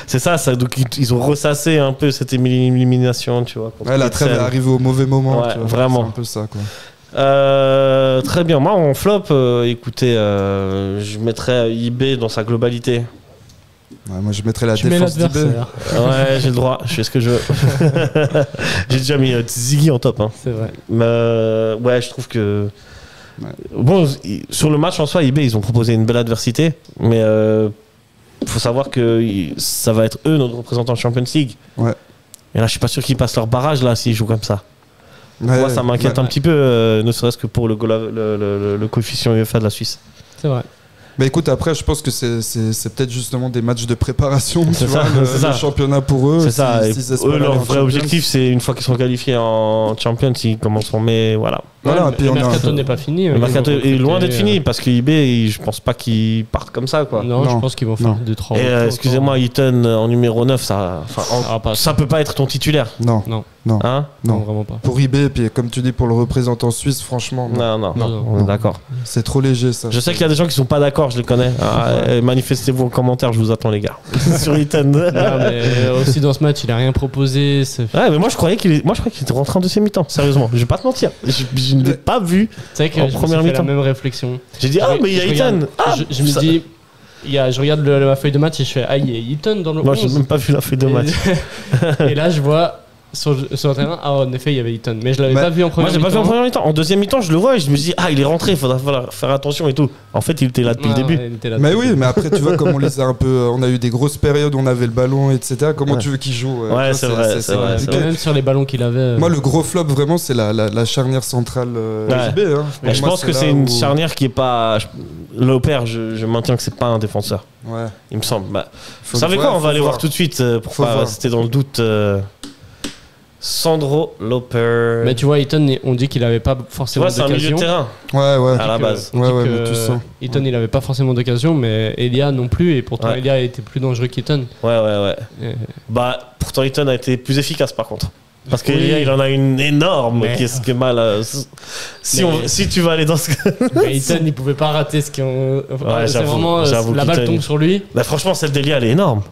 C'est ça, donc ils ont ressassé un peu cette élimination, tu vois. La trêve est arrivée au mauvais moment. Ouais, vraiment. C'est un peu ça, quoi. Très bien. Moi, en flop, écoutez, je mettrais IB dans sa globalité. Ouais, moi, je mettrais la défense d'IB. Ouais, j'ai le droit. Je fais ce que je veux. J'ai déjà mis Ziggy en top. Hein. C'est vrai. Mais ouais, je trouve que. Ouais. Bon, sur le match en soi, IB, ils ont proposé une belle adversité, mais faut savoir que ça va être eux notre représentant en Champions League. Ouais. Et là, je suis pas sûr qu'ils passent leur barrage là s'ils jouent comme ça. Ouais, moi, ça m'inquiète un petit peu, ne serait-ce que pour le coefficient UEFA de la Suisse. C'est vrai. Mais écoute, après, je pense que c'est peut-être justement des matchs de préparation, tu vois, c'est le championnat pour eux. C'est ça. Eux, leur vrai Champions. objectif, c'est une fois qu'ils sont qualifiés en Champions, ils commenceront. Mais voilà. Voilà, puis le mercato n'est pas fini. Le mercato est loin d'être fini parce que eBay, je pense pas qu'ils partent comme ça, quoi. Non, je pense qu'ils vont faire 2-3. Et excusez-moi, Eaton en numéro 9, ça peut pas être ton titulaire. Non. Hein? Non, vraiment pas. Pour eBay, puis comme tu dis, pour le représentant suisse, franchement. Non, on est d'accord. C'est trop léger, ça. Je sais qu'il y a des gens qui sont pas d'accord, je les connais. Manifestez-vous en commentaire, je vous attends, les gars. Sur Eaton. Non, mais aussi dans ce match, il a rien proposé. Ouais, mais moi je croyais qu'il était rentré en deuxième mi-temps, sérieusement. Je vais pas te mentir. Je ne l'ai pas vu c'est vrai que en je première me suis fait mi-temps. la même réflexion. J'ai dit, mais il y a Eaton. Je me dis, je regarde ma feuille de match et je fais, il y a Eaton dans le 11. Moi, j'ai même pas vu la feuille de match. Et là, je vois sur le terrain, en effet, il y avait Eaton. Mais je l'avais pas vu en première mi-temps. Moi, j'ai pas vu en première mi-temps. En deuxième mi-temps, je le vois et je me dis, il est rentré, il faudra faire attention et tout. En fait, il était là depuis le début. Mais oui, mais après, tu vois, comme on les a un peu. On a eu des grosses périodes où on avait le ballon, etc. Comment tu veux qu'il joue? Ouais, c'est vrai. Même sur les ballons qu'il avait. Moi, le gros flop, vraiment, c'est la charnière centrale SB. Mais je pense que c'est une charnière qui est pas. L'Opère, je maintiens que c'est pas un défenseur. Ouais. Il me semble. Vous savez quoi? On va aller voir tout de suite pour pas rester dans le doute. Sandro Loper. Mais tu vois, Eaton, on dit qu'il avait pas forcément d'occasion. C'est un milieu de terrain. Ouais. À la base. Eaton, il avait pas forcément d'occasion, mais Elia non plus. Et pourtant, Elia était plus dangereux qu'Eaton. Ouais. Pourtant, Eaton a été plus efficace par contre. Parce qu'Elia, il en a une énorme. Qu'est-ce que mal. Si tu vas aller dans ce. Eaton, il pouvait pas rater ce qu'on. C'est vraiment. La balle tombe sur lui. Bah, franchement, celle d'Elia, elle est énorme.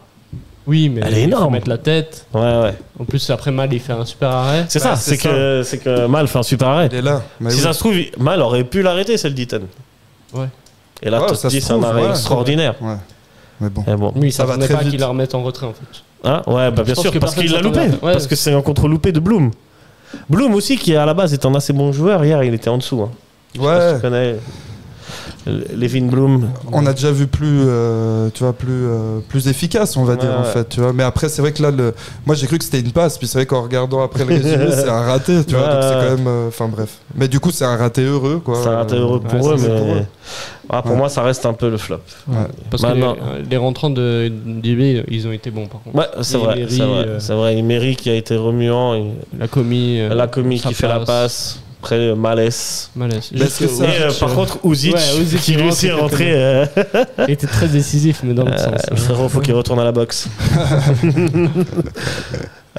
Oui, mais elle est énorme. Il faut mettre la tête. Ouais. En plus, après, Mal, il fait un super arrêt. C'est ça, c'est que Mal fait un super arrêt. Il est là. Si ça se trouve, Mal aurait pu l'arrêter, celle d'Eaton. Ouais. Et là, tu te dis, c'est un arrêt extraordinaire. Ouais. Mais bon. Oui, ça va très vite. Qu'il la remette en retrait, en fait. Hein? Ouais, bien sûr, parce qu'il l'a loupé. Parce que c'est un contre-loupé de Bloom. Bloom aussi, qui à la base est un assez bon joueur. Hier, il était en dessous. Ouais. Tu connais Levin Bloom. On a déjà vu plus efficace, on va dire, en fait. Tu vois. Mais après, c'est vrai que là, moi j'ai cru que c'était une passe. Puis c'est vrai qu'en regardant après le résumé, c'est un raté. Tu vois, donc c'est quand même. Enfin bref. Mais du coup, c'est un raté heureux, quoi. C'est un raté heureux pour eux, mais. Pour moi, ça reste un peu le flop. Ouais. Parce que les rentrants d'IB, ils ont été bons, par contre. Ouais, c'est vrai. C'est vrai. Emery qui a été remuant. La commis qui fait la passe. Après, Malès. Par contre, Uzic qui réussit à rentrer. Il était très décisif, mais dans l'autre sens. Frérot, faut qu'il retourne à la boxe.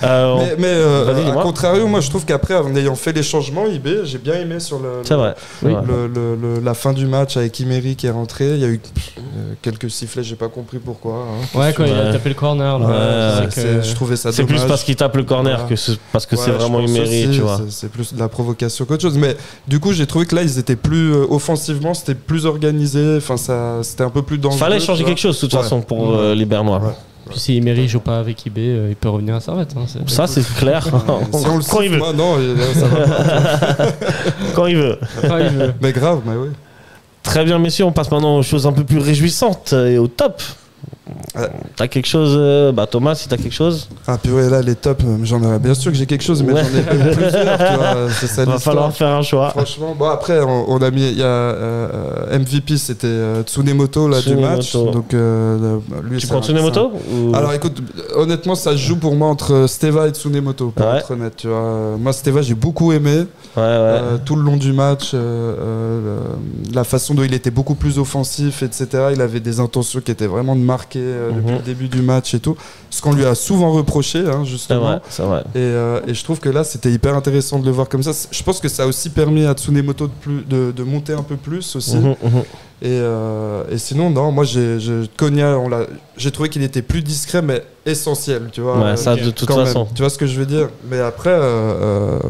Mais à contrario, moi je trouve qu'après, en ayant fait les changements, IB, j'ai bien aimé sur la fin du match avec Emery qui est rentré. Il y a eu quelques sifflets, j'ai pas compris pourquoi. Quand il a tapé le corner. Je trouvais ça dommage. C'est plus parce qu'il tape le corner que parce que c'est vraiment Emery, tu vois. C'est plus de la provocation qu'autre chose. Mais du coup, j'ai trouvé que là, ils étaient plus offensivement, c'était plus organisé. Enfin, c'était un peu plus dangereux. Fallait changer quelque chose de toute façon pour les Bernois. Puis si Emery joue pas avec IB, il peut revenir à Servette. Ça, c'est clair. Quand il veut. Non, ça va pas. Quand il veut. Mais grave, mais oui. Très bien, messieurs, on passe maintenant aux choses un peu plus réjouissantes et au top. T'as quelque chose, Thomas, si t'as quelque chose? Ah purée, là les tops, j'en ai bien sûr que j'ai quelque chose, mais j'en ai pas eu plusieurs, tu vois, c'est ça. Va falloir faire un choix. Franchement, bon après on a mis, il y a MVP, c'était Tsunemoto là du match, donc lui. Tu prends Tsunemoto ou... Alors écoute, honnêtement ça se joue pour moi entre Steva et Tsunemoto, pour être honnête, tu vois. Moi Steva j'ai beaucoup aimé, tout le long du match, la façon dont il était beaucoup plus offensif, etc. Il avait des intentions qui étaient vraiment de marquer depuis le début du match et tout, ce qu'on lui a souvent reproché, justement. C'est vrai. Et je trouve que là c'était hyper intéressant de le voir comme ça. Je pense que ça a aussi permis à Tsunemoto de monter un peu plus aussi. Et sinon non, moi Konya, j'ai trouvé qu'il était plus discret mais essentiel, tu vois. Ça de toute façon. Tu vois ce que je veux dire. Mais après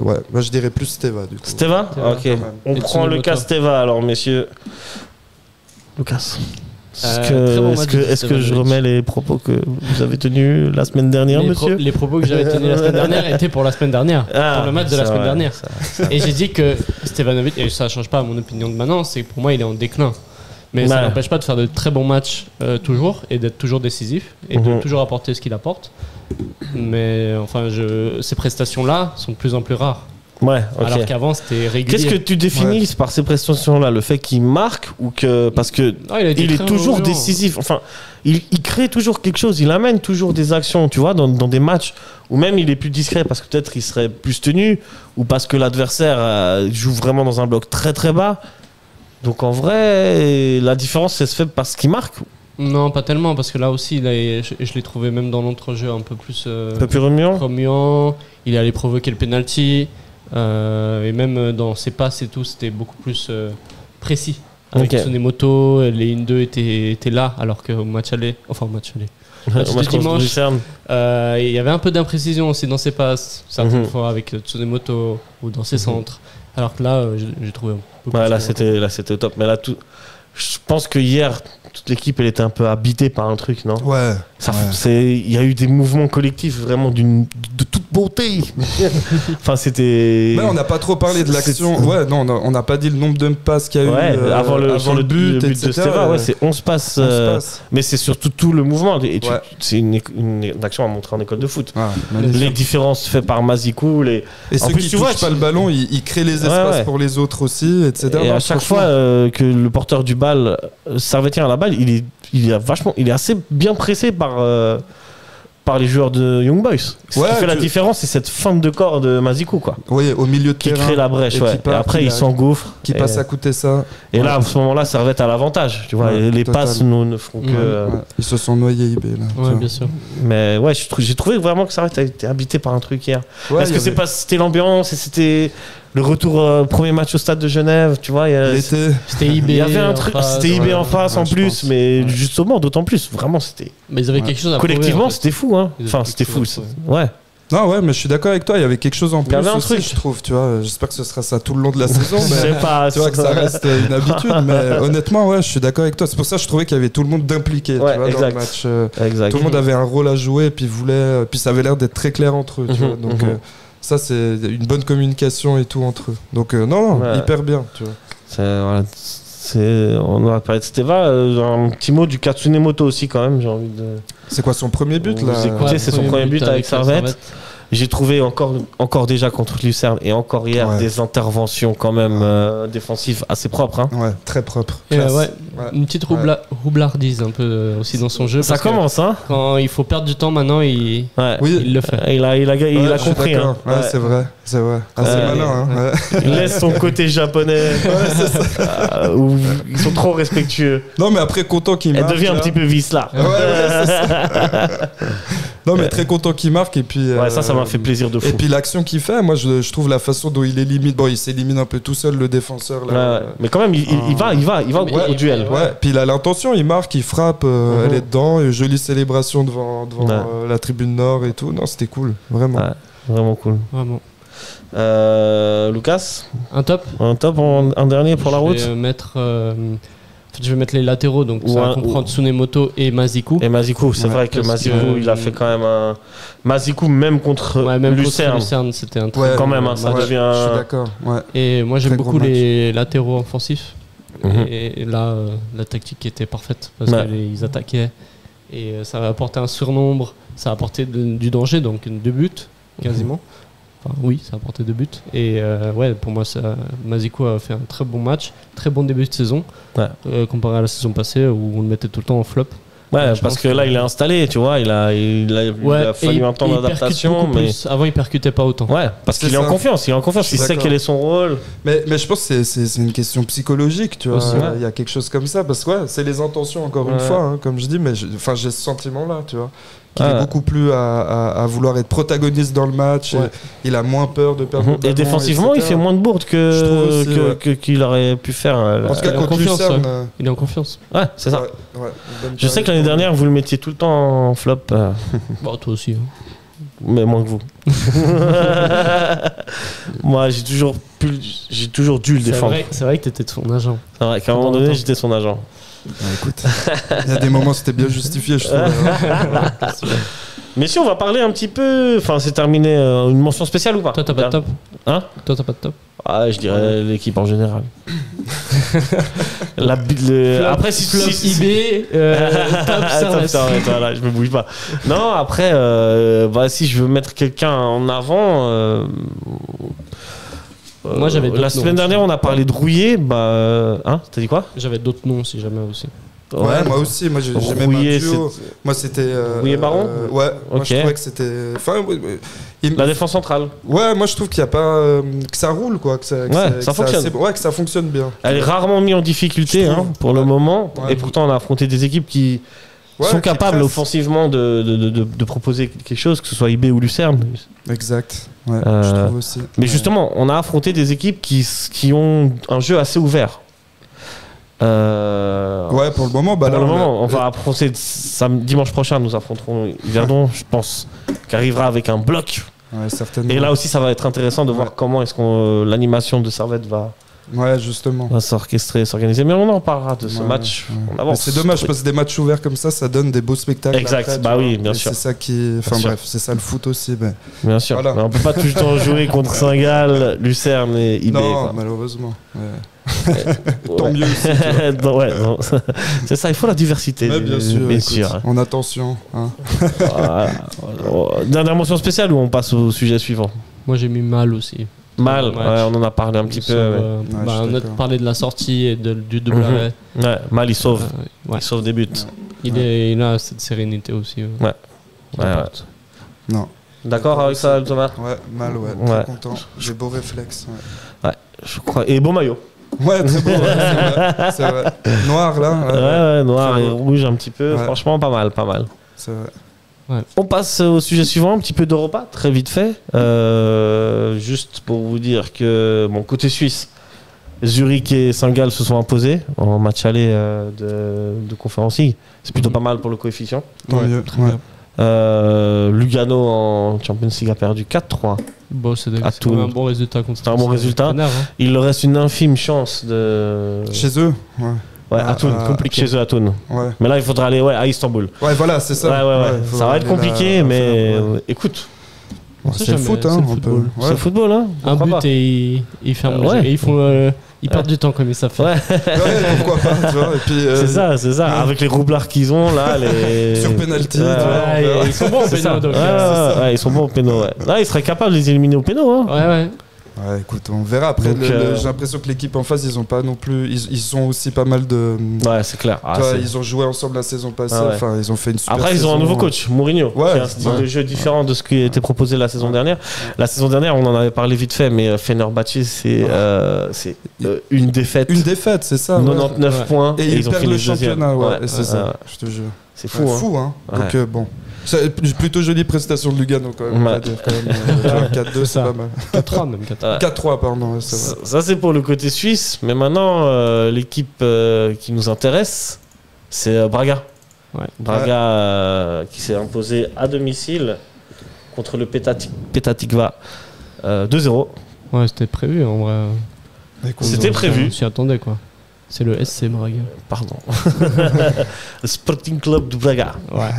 moi je dirais plus Steva du coup. Steva ok. On prend le cas Steva alors messieurs. Lucas. Est-ce que je remets les propos que vous avez tenus la semaine dernière, monsieur? Les propos que j'avais tenus la semaine dernière étaient pour la semaine dernière, pour le match de la semaine dernière. Et j'ai dit que Stevanovic, et ça ne change pas à mon opinion de maintenant, c'est que pour moi il est en déclin. Mais ça n'empêche pas de faire de très bons matchs toujours, et d'être toujours décisif, et de toujours apporter ce qu'il apporte. Mais enfin, ces prestations-là sont de plus en plus rares. Ouais, ok. Alors qu'avant, c'était régulier. Qu'est-ce que tu définis par ces prestations-là? Le fait qu'il marque ou que. Parce que il est toujours décisif. Enfin, il crée toujours quelque chose. Il amène toujours des actions, tu vois, dans des matchs où même il est plus discret parce que peut-être il serait plus tenu ou parce que l'adversaire joue vraiment dans un bloc très très bas. Donc en vrai, la différence, elle se fait parce qu'il marque. Non, pas tellement, parce que là aussi, je l'ai trouvé même dans l'entrejeu un peu plus remuant. Il allait provoquer le penalty. Et même dans ses passes et tout, c'était beaucoup plus précis. Avec Tsunemoto, les 1-2 étaient là, alors qu'au match aller, match de dimanche, il y avait un peu d'imprécision aussi dans ses passes, certaines fois avec Tsunemoto ou dans ses centres. Alors que là, j'ai trouvé un peu plus. Là, c'était top. Mais là, je pense que hier, toute l'équipe, elle était un peu habitée par un truc, non? Ouais. Il y a eu des mouvements collectifs vraiment de toute beauté. Enfin, c'était. Mais on n'a pas trop parlé de l'action. Ouais, non, on n'a pas dit le nombre de passes qu'il y a eu avant le but etc. de Steva. C'est 11 passes. Mais c'est surtout tout le mouvement. C'est une action à montrer en école de foot. Les différences faites par Mazikou. Et ceux qui ne touchent pas le ballon, ils créent les espaces pour les autres aussi, etc. Et à chaque fois que le porteur du bal, Servetien à la balle, il est assez bien pressé par les joueurs de Young Boys. Ce qui fait la différence, c'est cette feinte de corps de Mazikou, quoi. Oui, au milieu de qui terrain. crée la brèche, et après, il s'engouffre. Qui passe à côté ça. Et là, à ce moment-là, Servette a l'avantage. Tu vois, les passes ne feront que. Ils se sont noyés IB, là. Ouais, bien sûr. Mais ouais, j'ai trouvé vraiment que Servette a été habité par un truc hier. Est-ce que c'était l'ambiance et c'était le retour premier match au stade de Genève, tu vois, c'était IB. Il y avait un truc, c'était IB en face en plus, mais justement d'autant plus, vraiment c'était. Mais ils avaient quelque chose à collectivement, prouver, en fait. c'était fou, hein. Enfin, c'était fou. Ouais. Non, ouais, mais je suis d'accord avec toi, il y avait quelque chose en plus. Il y avait un aussi, truc, je trouve, tu vois. J'espère que ce sera ça tout le long de la saison. Je sais pas. Tu vois que ça reste une habitude, mais honnêtement, ouais, je suis d'accord avec toi. C'est pour ça que je trouvais qu'il y avait tout le monde d'impliqué, tu vois, dans le match. Tout le monde avait un rôle à jouer, puis ça avait l'air d'être très clair entre eux, tu vois. Donc ça, c'est une bonne communication et tout entre eux. Donc non, hyper bien, tu vois. On va parler de Steva. Un petit mot du Katsunemoto aussi quand même. J'ai envie de. C'est quoi son premier but là? C'est son premier but avec Servette. J'ai trouvé encore déjà contre Lucerne et encore hier des interventions quand même défensives assez propres. Hein. Ouais, très propres. Une petite roublardise un peu aussi dans son jeu. Ça commence, hein. Quand il faut perdre du temps maintenant, il le fait. Il a compris. Hein. Ouais, c'est vrai. C'est malin. Hein. Il laisse son côté japonais. Où ils sont trop respectueux. Non, mais après, content qu'il marque. Elle devient un petit peu vice là. Ouais, c'est ça. Non, mais très content qu'il marque. Et puis, ça m'a fait plaisir de fou. Et puis l'action qu'il fait, moi je trouve la façon dont il élimine. Bon, il s'élimine un peu tout seul, le défenseur. Là, mais quand même, il va au duel. Ouais, puis il a l'intention, il marque, il frappe, elle est dedans. Et jolie célébration devant la tribune nord et tout. Non, c'était cool, vraiment. Ouais, vraiment cool. Vraiment. Lucas, un top, un dernier pour la route. Je vais mettre les latéraux, donc ça va comprendre Tsunemoto et Mazikou. C'est vrai que Mazikou, il a fait quand même un. Mazikou, même contre Lucerne, c'était un truc. Quand même, ça devient. Je suis d'accord. Et moi, j'aime beaucoup les latéraux offensifs. Et là, la tactique était parfaite parce qu'ils attaquaient et ça a apporté un surnombre, ça a apporté du danger, donc 2 buts quasiment. Enfin, oui, ça a apporté 2 buts. Et pour moi, Mazikou a fait un très bon match, très bon début de saison, comparé à la saison passée où on le mettait tout le temps en flop. Ouais, parce que là, il est installé, tu vois, il a fallu un temps d'adaptation. Mais avant, il percutait pas autant. Ouais, parce qu'il est en confiance, il sait quel est son rôle. Mais je pense que c'est une question psychologique, tu vois. Il y a quelque chose comme ça, parce que c'est les intentions, encore une fois, hein, comme je dis, mais j'ai ce sentiment-là, tu vois. Qu'il est beaucoup plus à vouloir être protagoniste dans le match. Il a moins peur de perdre. Et défensivement, il fait moins de bourdes qu'il aurait pu faire. En tout cas, contre Lucerne, il est en confiance. Ouais, c'est ça. Je sais que l'année dernière, vous le mettiez tout le temps en flop. Bon, toi aussi. Hein. Mais moins que vous. Moi, j'ai toujours dû le défendre. C'est vrai que t'étais de son agent. C'est vrai qu'à un moment donné, j'étais son agent. Écoute, il y a des moments c'était bien justifié, je trouve. Mais si on va parler un petit peu, enfin c'est terminé, une mention spéciale ou pas? Toi t'as pas de top? Hein? Toi t'as pas de top? Je dirais l'équipe en général. Après si IB, top Servette. Voilà, je me bouge pas. Non, après si je veux mettre quelqu'un en avant, Moi, j'avais d'autres la semaine noms dernière, aussi. on a parlé de Rouillé. T'as dit quoi? J'avais d'autres noms si jamais aussi. Ouais, moi aussi. Moi, j'ai même un Rouillé, duo. Moi, c'était. Rouillé Baron Ouais, moi, Ok. je trouvais que c'était. Enfin, La défense centrale. Ouais, moi, je trouve qu'il y a pas. Que ça roule, quoi. Que ça, que Ouais, que ça fonctionne. Ouais, que ça fonctionne bien. Elle est rarement mise en difficulté Je trouve. pour le moment. Ouais. Et pourtant, on a affronté des équipes qui sont qui capables pressent. offensivement de proposer quelque chose, que ce soit IB ou Lucerne. Exact. Ouais, je Euh, trouve aussi. Mais Ouais. justement, on a affronté des équipes qui ont un jeu assez ouvert. Ouais, pour le moment, bah Pour là, le moment, on va affronter dimanche prochain. Nous affronterons Yverdon, je pense, qui arrivera avec un bloc. Ouais, certainement. Et là aussi, ça va être intéressant de voir comment est-ce que l'animation de Servette va justement. s'orchestrer, s'organiser. Mais on en parlera de ce Ouais, match. ouais. On Mais avance. c'est dommage parce que des matchs ouverts comme ça donne des beaux spectacles. Exact, après, tu bah vois. oui, bien Et sûr. C'est ça qui. Enfin Bien bref, c'est ça le foot aussi. Mais... Bien sûr. Voilà. Mais on peut pas tout le temps jouer contre Saint-Gall, Lucerne et IB. Non, quoi. malheureusement. Ouais. Ouais. Tant mieux aussi. tu vois. Non, ouais, non. C'est ça, il faut la diversité. Ouais, bien sûr. Bien écoute, sûr. En attention. Hein. Voilà. Dernière mention spéciale ou on passe au sujet suivant? Moi, j'ai mis mal aussi. Mal, Match. ouais, on en a parlé un petit peu. Ouais. je suis On a d'accord. parlé de la sortie et du double arrêt. Ouais, Mal, il sauve. Ouais. Il sauve des buts. Il a cette sérénité aussi. Ouais. Qu'il Ouais, apporte. Non. D'accord avec ça, Thomas? Ouais, mal, ouais. Ouais. Très content. J'ai beaux réflexes. Ouais. Je crois. Et beau maillot. Ouais, très beau. Ouais, c'est vrai. Noir là. Ouais, noir Très et beau. rouge un petit peu. Ouais. Franchement, pas mal, pas mal. C'est vrai. On passe au sujet suivant, un petit peu d'Europa, très vite fait. Juste pour vous dire que, bon, côté suisse, Zurich et Saint-Gall se sont imposés en match aller de Conference League. C'est plutôt pas mal pour le coefficient. Tant mieux. très Ouais. bien. Lugano en Champions League a perdu 4-3. Bon, c'est À quand même Toul. un bon résultat contre C'est un bon résultat. Entraîneur, hein. Il leur reste une infime chance de. Chez eux. Ouais. Ouais, à Thun, compliqué. chez eux à Thun. Ouais. Mais là, il faudra aller à Istanbul. Ouais, voilà, c'est ça. Ouais, faudra ça va être aller là, compliqué, mais ouais. écoute, On sait C'est le jamais, foot, c'est hein. le on football. peut- c'est ouais. le football, hein. Un Pourquoi but pas. et ils ferment Ouais. le jeu. Et ils perdent du temps comme ils savent faire. Ouais, Ouais, pourquoi pas, tu vois. Et puis, c'est ça. ouais. Avec les roublards qu'ils ont là, les. Sur penalty, Ouais, tu vois, on verra. ils sont bons au C'est ça. péno, donc. Ouais, ils sont bons au péno, ouais. Là, ils seraient capables de les éliminer au péno, hein. Ouais. Ouais, écoute, on verra. Après, Donc, j'ai l'impression que l'équipe en face, ils ont pas non plus. Ils ont aussi pas mal de. Ouais, c'est clair. Ah, tu vois, c'est- ils ont joué ensemble la saison passée. Ah ouais. Enfin, ils ont fait une super. Après, ils ont un saison. nouveau coach, Mourinho, Ouais, qui a un style ouais. de jeu différent de ce qui a été proposé la saison dernière. La saison dernière, on en avait parlé vite fait, mais Fenerbahçe, c'est une défaite. Une défaite, c'est ça. ouais. 99 Ouais. points Et ils ont perdent fini le deuxième. championnat, ouais, et c'est ça. ouais. Je te jure. C'est fou, Ouais, hein. fou, hein. Ouais. Donc, bon. C'est plutôt jolie prestation de Lugano, quand même. on va Ouais. dire, quand même. 4-2, c'est ça. pas mal. 4-3 même. 4-3. Ouais. 4-3, pardon. Ouais, c'est vrai. Ça, c'est pour le côté suisse. Mais maintenant, l'équipe qui nous intéresse, c'est Braga. Ouais. Braga qui s'est imposé à domicile contre le Petatikva 2-0. Ouais, c'était prévu en vrai. Écoute, C'était prévu. On s'y attendait quoi. C'est le SC Braga. Pardon. Le Sporting Club de Braga. Ouais.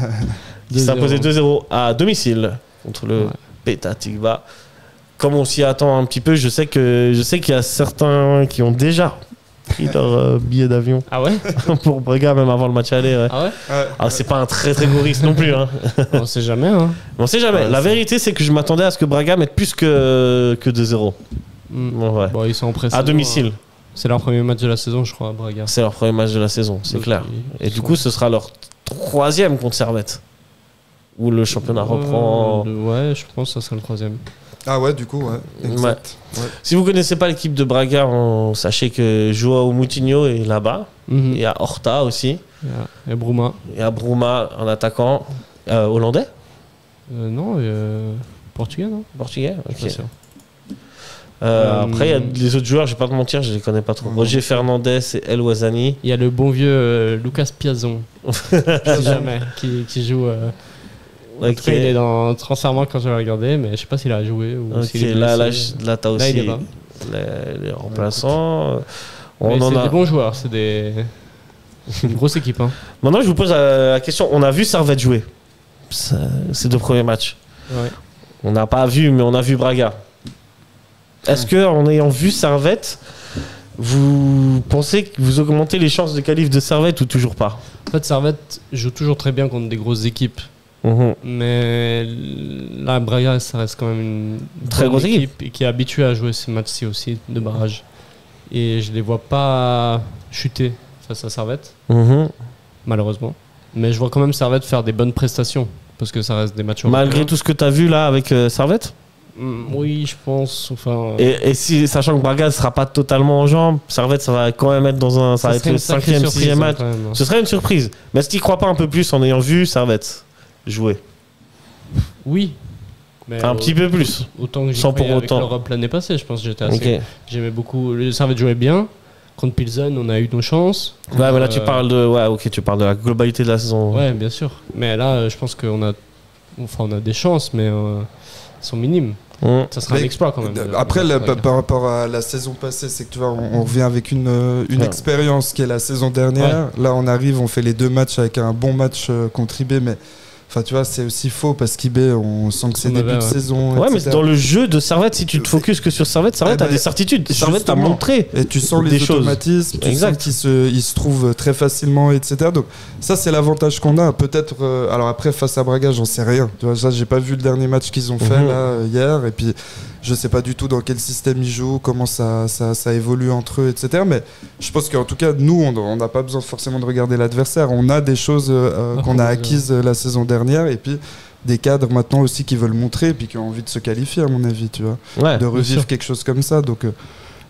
Qui s'est imposé 2-0 à domicile contre le Ouais. Petatikva. Comme on s'y attend un petit peu, je sais qu'il y a certains qui ont déjà pris leur billet d'avion Ah ouais. pour Braga, même avant le match aller. Ouais. Ah ouais. Ouais. Ah, c'est pas un très très gros risque non plus. Hein. On sait jamais hein. On sait jamais. Ouais, La c'est- vérité, c'est que je m'attendais à ce que Braga mette plus que 2-0. Bon, ouais. Bon, ils sont en pré-saison, À domicile. hein. C'est leur premier match de la saison, je crois, à Braga. C'est leur premier match de la saison, c'est Donc, clair. ils Et du sont- coup, ce sera leur troisième contre Servette. Où le championnat reprend. Ouais, je pense que ça sera le troisième. Ah ouais, du coup, ouais. Exact. Ouais. Si vous connaissez pas l'équipe de Braga, sachez que Joao Moutinho est là-bas. Mhm. Il y a Horta aussi. Il y a Bruma. Il y a Bruma en attaquant. Hollandais Non, portugais, non. Portugais Je suis pas Ok. sûr. Après, il y a les autres joueurs, je vais pas te mentir, je les connais pas trop. Roger Fernandez et El Ouazani. Il y a le bon vieux Lucas Piazon, si jamais, qui joue. En tout cas, il est dans Transfermarkt quand je l'ai regardé, mais je sais pas s'il a joué ou Ok, s'il est là, blessé. t'as Là, aussi il est pas. les remplaçants. Mais On en c'est a. des bons joueurs, c'est une grosse équipe. Hein. Maintenant, je vous pose la question. On a vu Servette jouer ces deux premiers matchs. Ouais. On n'a pas vu, mais on a vu Braga. Est-ce que, en ayant vu Servette, vous pensez que vous augmentez les chances de qualif de Servette ou toujours pas? En fait, Servette joue toujours très bien contre des grosses équipes. Mais là, Braga, ça reste quand même une très grosse équipe et qui est habituée à jouer ces matchs-ci aussi de barrage. Et je les vois pas chuter face à Servette, malheureusement. Mais je vois quand même Servette faire des bonnes prestations parce que ça reste des matchs européens. Malgré tout ce que tu as vu là avec Servette. Oui, je pense. Enfin, et si, sachant que Braga ne sera pas totalement en jambes, Servette, ça va quand même être dans un. Ça va être le 5e, 6e match. Ce serait une surprise. Mais est-ce qu'il ne croit pas un peu plus en ayant vu Servette jouer? Oui. Mais un petit peu plus. Autant que j'y croyais avec l'Europe l'année passée, je pense que j'étais assez. J'aimais beaucoup. Le Servette jouait bien. Contre Pilsen, on a eu nos chances. Ouais, mais là, tu parles de. Ouais, ok, tu parles de la globalité de la saison. Ouais, bien sûr. Mais là, je pense qu'on a. Enfin, on a des chances, mais. Sont minimes. Ça sera un exploit quand même. Après, par rapport à la saison passée, c'est que tu vois, on revient avec une expérience qui est la saison dernière. Ouais. Là, on arrive, on fait les 2 matchs avec un bon match contre IB, mais enfin, tu vois, c'est aussi faux parce qu'IB, on sent que c'est début de saison. Ouais, mais dans le jeu de Servette, si tu te focuses que sur Servette, Servette a des certitudes. Servette a montré. Et tu sens les automatismes, tu sens qu'ils se trouvent très facilement, etc. Donc, ça, c'est l'avantage qu'on a. Peut-être. Alors après, face à Braga, j'en sais rien. Tu vois, ça, j'ai pas vu le dernier match qu'ils ont fait là, hier. Et puis, je sais pas du tout dans quel système ils jouent, comment ça évolue entre eux, etc. Mais je pense qu'en tout cas, nous, on n'a pas besoin forcément de regarder l'adversaire. On a des choses qu'on a acquises la saison dernière. Et puis des cadres maintenant aussi qui veulent montrer et puis qui ont envie de se qualifier, à mon avis, tu vois, de revivre quelque chose comme ça. Donc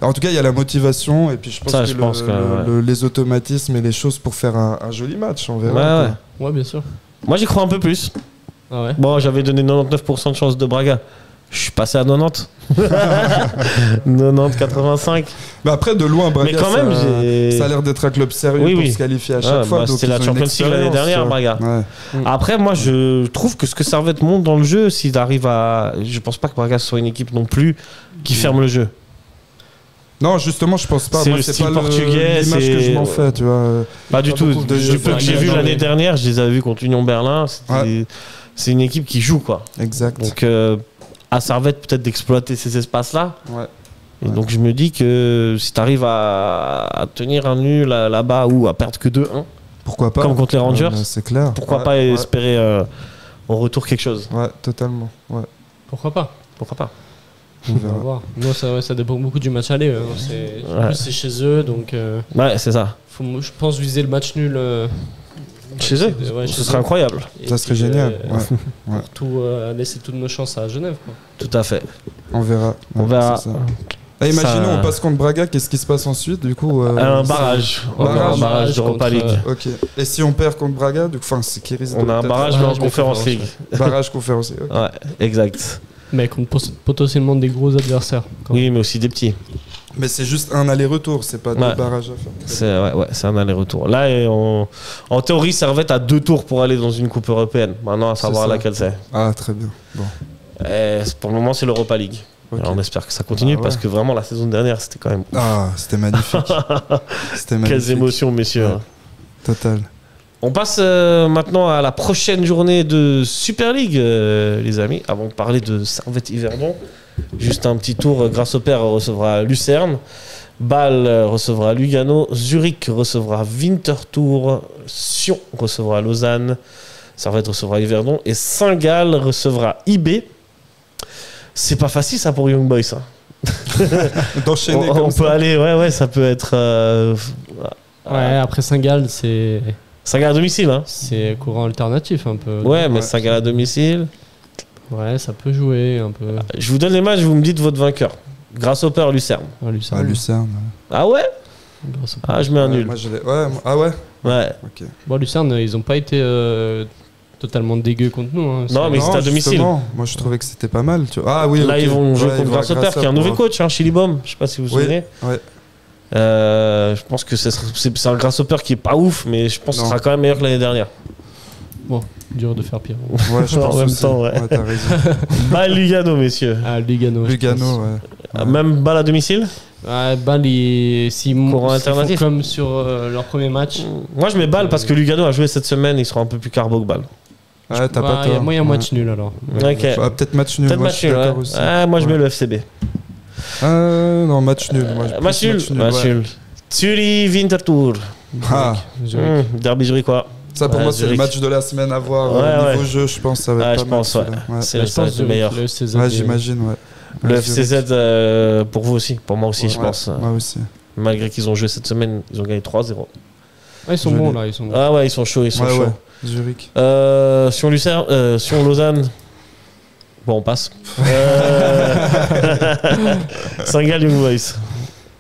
en tout cas, il y a la motivation et puis je pense que les automatismes et les choses pour faire un joli match, on verra. Ouais, bien sûr. Moi, j'y crois un peu plus. Ah ouais. Bon, j'avais donné 99% de chance de Braga. Je suis passé à 90. 90, 85. Mais après, de loin, Braga, mais quand même, ça a l'air d'être un club sérieux pour se qualifier à chaque fois. C'était la Champions League l'année dernière, Braga. Après, moi, je trouve que ce que Servette monte dans le jeu, s'il arrive à. Je pense pas que Braga soit une équipe non plus qui ferme le jeu. Non, justement, je pense pas. C'est moi, le c'est style pas portugais. L'image que je m'en fais, tu vois. Pas du tout. Du peu que j'ai vu l'année dernière, je les avais vus contre Union Berlin. C'est une équipe qui joue, quoi. Exact. Donc, à Servette, peut-être d'exploiter ces espaces-là. Ouais. Et donc, je me dis que si tu arrives à tenir un nul là-bas ou à perdre que 2-1, pourquoi pas, comme contre les Rangers, c'est clair. Pourquoi pas espérer en retour quelque chose. Ouais, totalement. Ouais. Pourquoi pas. On va voir. Non, ça dépend beaucoup du match aller. Plus c'est chez eux, donc. Ouais, c'est ça. Faut, je pense viser le match nul. Chez eux, ce serait incroyable. Ça serait génial. Pour tout laisser toutes nos chances à Genève, quoi. Tout à fait. On verra. Ah, imaginons, on passe contre Braga, qu'est-ce qui se passe ensuite du coup un barrage. On a un barrage d'Europa League. Ok. Et si on perd contre Braga, du coup, c'est qui risque. On a un barrage mais en Conférence League. Barrage Conférence League. Ouais, exact. Mais contre potentiellement des gros adversaires. Oui, mais aussi des petits. Mais c'est juste un aller-retour, c'est pas 2 barrages à faire. C'est un aller-retour. Là, en théorie, Servette a 2 tours pour aller dans une coupe européenne. Maintenant, à savoir laquelle c'est. Ah, très bien. Bon. Pour le moment, c'est l'Europa League. Okay. Alors, on espère que ça continue parce que vraiment, la saison dernière, c'était quand même. Ah, c'était magnifique. Quelles émotions, messieurs. Ouais. Total. On passe maintenant à la prochaine journée de Super League, les amis. Avant de parler de Servette-Yverdon, juste un petit tour. Grasshopper recevra Lucerne, Bâle recevra Lugano, Zurich recevra Winterthur, Sion recevra Lausanne, Servette recevra Yverdon et Saint-Gall recevra IB. C'est pas facile ça pour Young Boys. D'enchaîner on peut aller, ça peut être. Après Saint-Gall, c'est. Saint-Gall à domicile, hein. C'est courant alternatif un peu. Ouais, mais Saint-Gall à domicile. Ouais, ça peut jouer un peu. Je vous donne les matchs, vous me dites votre vainqueur. Grasshopper, Lucerne. Lucerne. Ah ouais. Je mets un nul. Ah ouais. Ouais. Okay. Bon, Lucerne, ils ont pas été totalement dégueux contre nous. Hein. Non, mais c'était à domicile. Moi, je trouvais que c'était pas mal. Tu vois. Ah oui. Là, ils vont jouer contre Grasshopper, qui est un nouveau coach, Chilibom. Je sais pas si vous vous souvenez. Ouais. Je pense que c'est un Grasshopper qui est pas ouf, mais je pense que ce sera quand même meilleur que l'année dernière. Bon, dur de faire pire. Ouais, je pense en même aussi. temps, ouais. T'as raison. Bâle Lugano, messieurs. Ah, Lugano. Ouais. Même Bâle à domicile. Bâle, s'ils courant alternatif comme sur leur premier match. Moi, je mets Bâle parce que Lugano a joué cette semaine, ils seront un peu plus carbo que Bâle. Ah, t'as pas tort. Moi, il y a match nul alors. Ok. Peut-être match nul. Peut-être match nul. Moi, je mets le FCB. Non, match nul. Match nul. Zurich Winterthur. Ah, Derby zurichois. Ça, pour moi, c'est le Zurich. match de la semaine à voir. Ouais, Niveau jeu, je pense, ça va être pas je pense, mal. ouais. Ouais. C'est ça va être le meilleur. Le FCZ. Ouais, j'imagine, ouais. Le Ouais, FCZ, pour vous aussi, pour moi aussi, je Ouais, pense. Moi aussi. Malgré qu'ils ont joué cette semaine, ils ont gagné 3-0. Ah, ils sont bons là, ils sont bons. Ah ouais, ils sont chauds, ils sont Ouais, chauds. ouais. Zurich. Sion Lausanne. Bon, on passe. Saint-Gall Young Boys.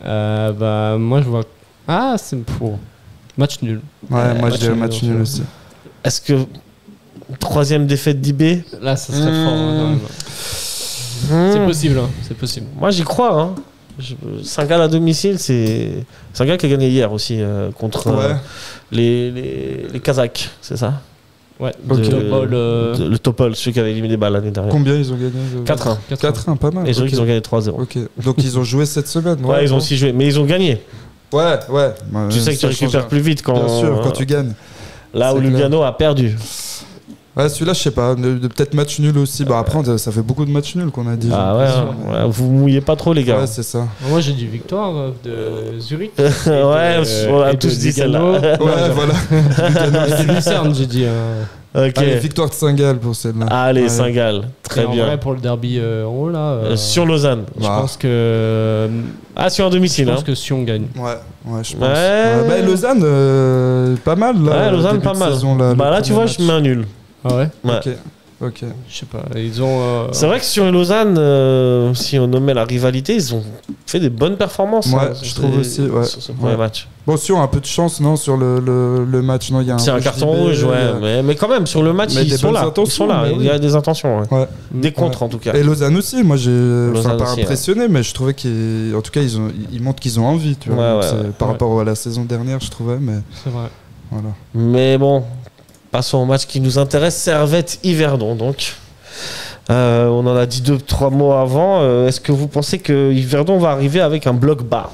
Bah, moi je vois. Ah, c'est pour. Match nul. Ouais, moi je dirais match nul aussi. Est-ce que 3e défaite d'IB? Là, ça serait fort. Hein, c'est possible, hein, c'est possible. Moi j'y crois. Hein. Saint-Gall à domicile, c'est Saint-Gall qui a gagné hier aussi contre les Kazakhs, c'est ça? Ouais, le Topol, celui qui avait éliminé Bâle l'année dernière. Combien ils ont gagné 4-1. 4-1, pas mal. Et Zurich, ils ont gagné 3-0. Ok. Donc ils ont joué cette semaine. Ouais, ils ont aussi joué, mais ils ont gagné. Ouais. Tu sais que tu récupères plus vite quand. Bien sûr, quand tu gagnes. Là où Lugano a perdu. Ouais, celui-là, je sais pas. Peut-être match nul aussi. Bah après, ça fait beaucoup de matchs nuls qu'on a dit. Ah ouais, vous mouillez pas trop, les gars. Ouais, c'est ça. Moi, j'ai dit victoire de Zurich. On a tous dit celle-là. Ouais, voilà. Et de Lucerne, j'ai dit. Ok. Allez, victoire de Saint-Gall pour celle-là. Allez, Saint-Gall. Très bien. En vrai, pour le derby en haut, là. Sur Lausanne. Je pense que. Sur un domicile. Je pense que Sion gagne. Ouais, je pense. Bah, Lausanne, pas mal là. Ouais, Lausanne, pas mal. Là, tu vois, je mets un nul. Ah ouais? Ok. Je sais pas. Ils ont. C'est vrai que sur Lausanne, si on nommait la rivalité, ils ont fait des bonnes performances. Ouais, je trouve aussi. Ouais. Sur ce premier match. Bon, si on a un peu de chance, non, sur le match, non, il y a c'est un carton rouge, ouais. Mais quand même, sur le match, ils sont là. Ils sont là. Il y a des intentions. Ouais. Des contres, en tout cas. Et Lausanne aussi. Moi, j'ai pas aussi, impressionné, mais je trouvais qu'en tout cas, ils montrent qu'ils ont envie. Tu vois. Par rapport à la saison dernière, je trouvais. Mais c'est vrai. Voilà. Mais bon. Passons au match qui nous intéresse, Servette-Yverdon donc. On en a dit 2-3 mots avant. Est-ce que vous pensez que Yverdon va arriver avec un bloc bas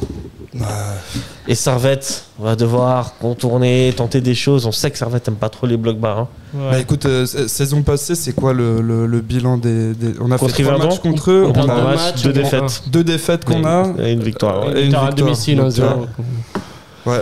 et Servette va devoir contourner, tenter des choses? On sait que Servette n'aime pas trop les blocs bas. Hein. Ouais. Bah écoute, saison passée, c'est quoi le bilan des... On a fait 3 matchs contre eux. On a un match, 2 défaites. 2 défaites qu'on a. Et une victoire. Et une victoire à domicile, 1-0. Ouais.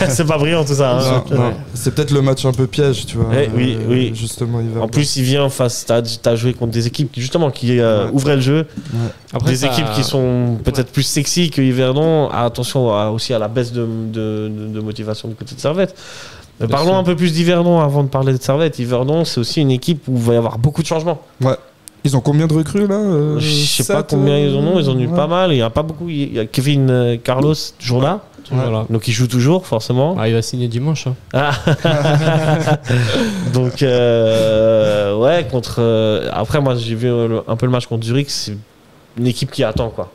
C'est pas brillant tout ça. Hein. Non. C'est peut-être le match un peu piège, tu vois. Oui. Justement, en plus, il vient face. T'as joué contre des équipes justement qui ouvraient le jeu. Ouais. Après, des équipes qui sont peut-être plus sexy que Yverdon. Attention aussi à la baisse de motivation du côté de Servette. Parlons un peu plus d'Yverdon avant de parler de Servette. Yverdon, c'est aussi une équipe où il va y avoir beaucoup de changements. Ouais. Ils ont combien de recrues là Je sais pas combien ils en ont. Ils en ont eu pas mal. Il y a pas beaucoup. Il y a Kevin Carlos toujours là. Voilà. Donc il joue toujours forcément. Il va signer dimanche. Hein. Donc ouais contre. Après moi j'ai vu un peu le match contre Zurich. C'est une équipe qui attend quoi.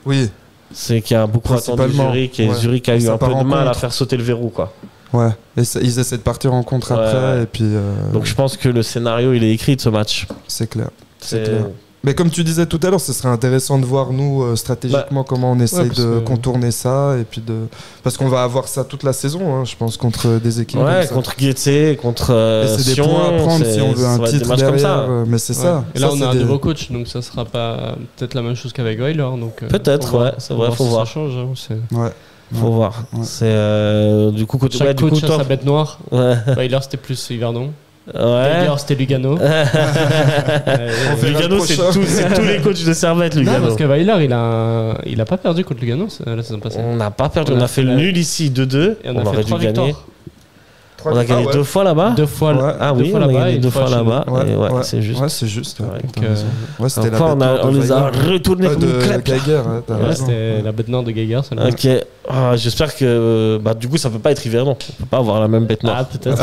Oui. C'est qui a beaucoup attendu Zurich et Zurich a eu un peu de mal à faire sauter le verrou quoi. Ouais. Et ils essaient de partir en contre après et puis. Donc je pense que le scénario il est écrit de ce match. C'est clair. C'est clair. Mais comme tu disais tout à l'heure, ce serait intéressant de voir nous stratégiquement comment on essaye de contourner ça et puis parce qu'on va avoir ça toute la saison, hein, je pense, contre des équipes. Ouais, contre Guetze, contre et c'est Sion, des points à prendre si on veut un titre derrière. Comme ça. Mais c'est ça. Et là, on a un nouveau coach, donc ça sera pas peut-être la même chose qu'avec Weiler. Donc peut-être, ouais, c'est vrai, faut voir. Ça change. Ouais. Faut voir. C'est du coup chaque coach a sa bête noire. Weiler c'était plus Yverdon. Ouais. D'ailleurs, c'était Lugano. Lugano, c'est tous les coachs de Servette, Lugano. Non, parce que Weiler, il a pas perdu contre Lugano la saison passée. On n'a pas perdu. On a fait le nul ici, 2-2. Et on a fait 3 victoires. On a gagné 2 fois là-bas. 2 fois là-bas. Ah oui, on a gagné 2 fois là-bas. Ouais, c'est juste. Ouais, c'est juste. Ouais, c'était la bête noire. On les a retournés comme une clèpe. Ouais, c'était la bête noire de Geiger. Ok. J'espère que du coup ça peut pas être Yverdon. On peut pas avoir la même bête noire. Ah peut-être.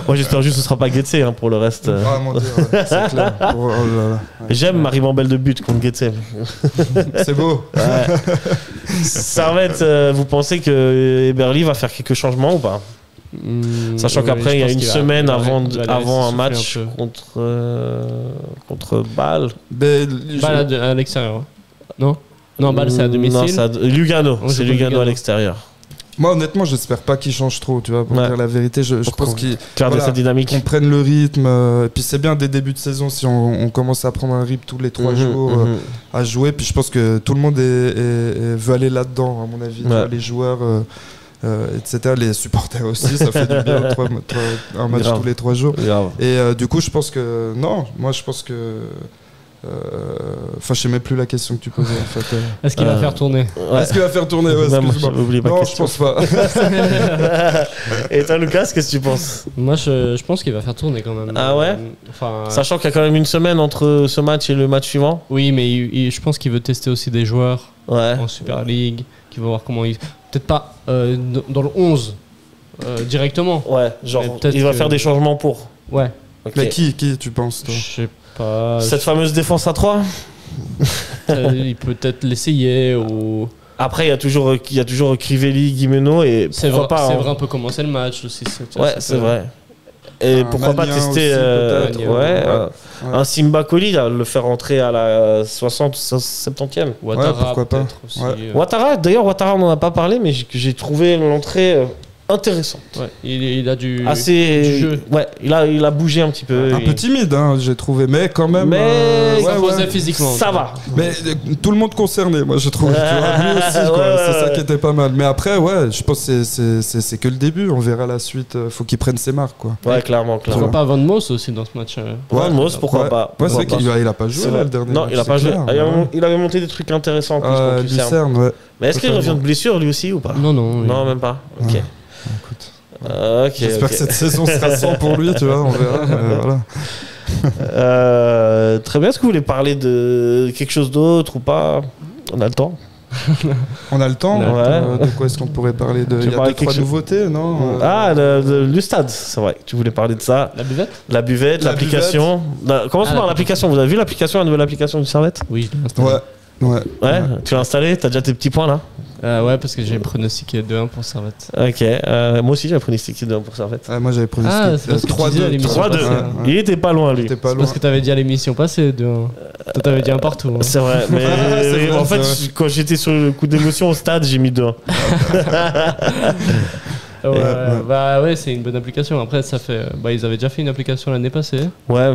Moi j'espère juste que ce sera pas Guetze pour le reste. Ah mon dieu, c'est clair. J'aime ma ribambelle de but contre Guetze. C'est beau. Servette, vous pensez que Eberly va faire quelques changements ou pas? Sachant qu'après il y a une semaine avant un match contre Bâle. Bâle à l'extérieur. Non, Bâle c'est à domicile. Non, c'est Lugano. C'est Lugano à l'extérieur. Moi honnêtement j'espère pas qu'il change trop, tu vois, pour dire la vérité. Je pense qu'il cette dynamique, qu'on prenne le rythme. Et puis c'est bien dès début de saison si on commence à prendre un rythme tous les 3 jours à jouer. Puis je pense que tout le monde veut aller là-dedans à mon avis. Les joueurs etc. Les supporters aussi, ça fait du bien, un match Grave. tous les 3 jours. Grave. Et du coup, je pense que... Non, moi je pense que... Enfin, je sais même plus la question que tu posais en fait. Est-ce qu'il va faire tourner Est-ce qu'il va faire tourner ouais, Même, excuse-moi. j'avais oublié ma Non, je question. pense pas. Et toi, Lucas, qu'est-ce que tu penses? Moi, je pense qu'il va faire tourner quand même. Ah ouais Enfin, Sachant qu'il y a quand même une semaine entre ce match et le match suivant. oui, mais je pense qu'il veut tester aussi des joueurs Ouais. en Super League, qui va voir comment ils... Peut-être pas dans le 11 directement. Ouais, genre, Mais peut-être il va que- faire des changements pour. Ouais. Ok. Mais qui tu penses toi? Je sais pas. Cette fameuse défense à 3. Il peut peut-être l'essayer ou... Après, il y a toujours Crivelli, Guimeno et C'est pourquoi vrai, pas. c'est hein. vrai un peu commencer le match aussi. Ouais, c'est vrai. Et Un pourquoi pas Magnin tester aussi, peut-être. ouais, Ouais. un Simba Koli, là, le faire rentrer à la 60 ou 70e. Ouattara, Ouais, pourquoi pas. peut-être aussi. Ouais. Ouattara, d'ailleurs, Ouattara, on n'en a pas parlé, mais j'ai trouvé l'entrée intéressante. Ouais, il a du jeu. Ouais, il a bougé un petit peu. Un peu timide, hein, j'ai trouvé, mais quand même. Mais Il s'imposait physiquement. ça va. Mais tout le monde concerné, moi je trouve. Tu vois, lui aussi, quoi. Ouais, C'est ça ouais. qui était pas mal. Mais après, ouais, je pense que c'est que le début. On verra la suite. Faut qu'il prenne ses marques, quoi. Ouais, clairement. Pourquoi pas Van Moos aussi dans ce match Van Moos, pourquoi ouais. pas Ouais, c'est vrai pourquoi qu'il pas. il a pas joué C'est là, vrai. le dernier. Non, match, il a c'est pas joué. clair, Il avait monté des trucs intéressants en plus contre Lucerne. Lucerne, ouais. Mais est-ce qu'il Totalement. revient de blessure lui aussi ou pas? Non, non. Non, même pas. Ok. Écoute, Ok. j'espère que cette saison sera 100 pour lui, tu vois, on verra. mais voilà. Très bien. Est-ce que vous voulez parler de quelque chose d'autre ou pas? On a le temps. On a le temps. Ouais. De quoi est-ce qu'on pourrait parler de... Tu Il y veux a parler 2-3 quelque chose nouveautés, non Ah, du stade, c'est vrai. Tu voulais parler de ça. La buvette? La buvette, La l'application. Commençons par l'application. Vous avez vu l'application, la nouvelle application du Servette? Oui, je l'ai installé. Ouais. Ouais. Tu l'as installé? T'as déjà tes petits points là? Ouais, parce que j'ai pronostiqué 2-1 pour Servette. Ok. Moi aussi, j'avais pronostiqué 2 pour Servette. Moi j'avais pronostiqué Ah, c'est parce que tu disais à l'émission 3-2. passée. Il était pas loin, lui. C'était pas C'est loin. parce que t'avais dit à l'émission passée 2-1. Toi, t'avais dit un partout. hein. C'est vrai, mais c'est vrai, en fait, c'est vrai. quand j'étais sur le coup d'émotion au stade, j'ai mis 2-1. Ouais, bah ouais, c'est une bonne application. Après, ça fait. Bah, ils avaient déjà fait une application l'année passée. Ouais,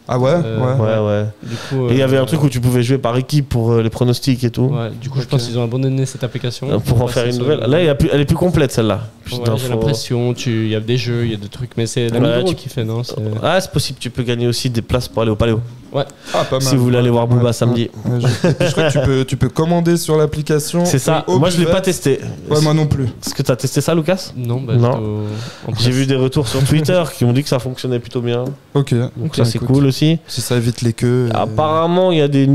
Ah ouais, ouais. Du coup. Et il y avait un truc où tu pouvais jouer par équipe pour les pronostics et tout. Ouais, du coup, je pense qu'ils ont abandonné cette application. Pour en faire une nouvelle. Là, elle est plus complète celle-là. Plus Ouais, d'infos. j'ai l'impression, il y a des jeux, il y a des trucs, mais c'est la Ouais, Migros qui fait, non c'est- Ah, c'est possible, tu peux gagner aussi des places pour aller au Paléo. Ouais. Ah, pas mal. Si vous voulez aller voir Booba samedi. Ouais, et puis je crois que tu peux commander sur l'application. C'est ça. au Moi, je l'ai buvette. pas testé. Ouais, moi non plus. Est-ce que t'as testé ça, Lucas? Non, bah, Non. j'étais en J'ai presse. vu des retours sur Twitter qui ont dit que ça fonctionnait plutôt bien. Ok. Donc ça, c'est cool aussi. Si ça évite les queues. Apparemment, il y a des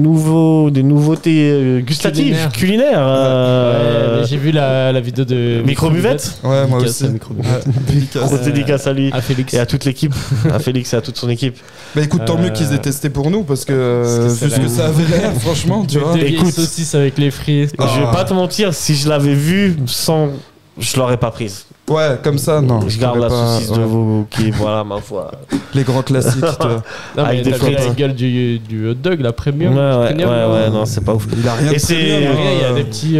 nouveautés gustatives, culinaires. Ouais, mais j'ai vu la vidéo de Micro-buvette. Ouais, moi Dédicace aussi. à Micro-buvette. Grosse dédicace à lui À Félix. et à toute l'équipe. À Félix et à toute son équipe. Bah écoute, tant mieux qu'ils aient testé pour nous parce que Parce que vu ce que ça avait l'air, franchement, tu vois. Des vieilles Écoute. saucisses avec les frites. Je vais pas te mentir, si je l'avais vu sans. Je l'aurais pas prise. Ouais, comme ça, non. Je garde pourrais la pas- saucisse de veau qui, voilà, ma foi. Les grands classiques, tu vois. Non, Avec mais des t'as vu la frites. gueule du hot dog, la premium. Ouais, premium, là. ouais, non, c'est pas ouf. Il a rien Et de c'est- premium, hein. Il y a des petits.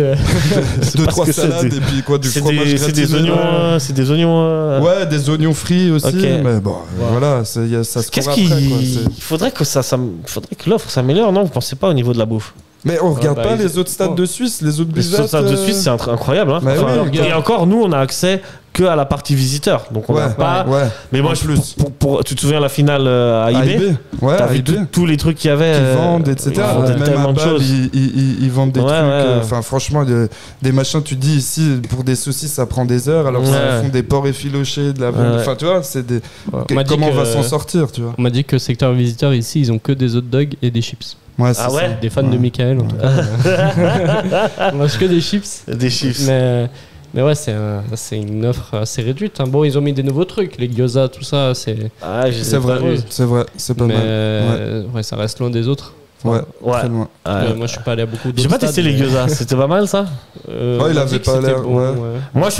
Deux, parce trois que c'est salades des- et puis quoi, du C'est fromage des gratiné. oignons. C'est des oignons. Ouais, des oignons frits aussi. Ok. Mais bon, voilà, ça se Qu'est-ce court qu'il après, quoi. c'est- il faudrait que faudrait que l'offre s'améliore, non? Vous pensez pas au niveau de la bouffe? Mais on regarde bah, pas ils- les autres stades de Suisse, les autres Les buvettes. stades de Suisse, c'est incroyable. Hein. Bah Enfin, oui, et encore, nous, on a accès que à la partie visiteur. Donc on n'a pas. Ouais. Mais moi, En plus. tu te souviens la finale à IB? Ouais, T'as à vu IB. tous les trucs qu'il y avait. Qui vendent, etc. Ils vendaient Même tellement à de Bâle, choses. ils vendent des Ouais, trucs. ouais. Enfin, franchement, des machins, tu te dis ici, pour des saucisses, ça prend des heures. Alors Ouais. ça font des porcs effilochés, de la viande. Ouais. Enfin, tu vois, c'est des. On m'a dit Comment on va que- s'en sortir, tu vois. On m'a dit que secteur visiteur ici, ils ont que des hot dogs et des chips. Ouais, c'est Ah ouais? Des fans de Michael en tout cas. On mange que des chips. Des chiffres. Mais ouais, c'est une offre assez réduite. Hein. Bon, ils ont mis des nouveaux trucs, les gyoza, tout ça, c'est. Ah, je les ai C'est pas vrai, vus. c'est pas mais mal. ouais, ça reste loin des autres. Ouais, Ouais. très loin. Ouais. Moi, je suis pas allé à beaucoup d'autres. J'ai pas stades, testé les mais- gyoza, c'était pas mal ça? Ouais, il on m'a avait dit que pas c'était l'air, bon, ouais. Moi je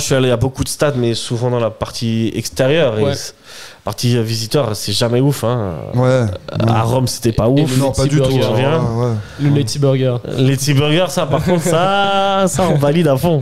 suis allé à beaucoup de stades, mais souvent dans la partie extérieure. Ouais. Et partie visiteur, c'est jamais ouf. Hein. Ouais. À Rome, c'était pas Et ouf. le Non, pas du Letty tout. Burger. Rien. Ouais. Le Letty Burger. Les petits burgers, ça, par contre, ça on valide à fond.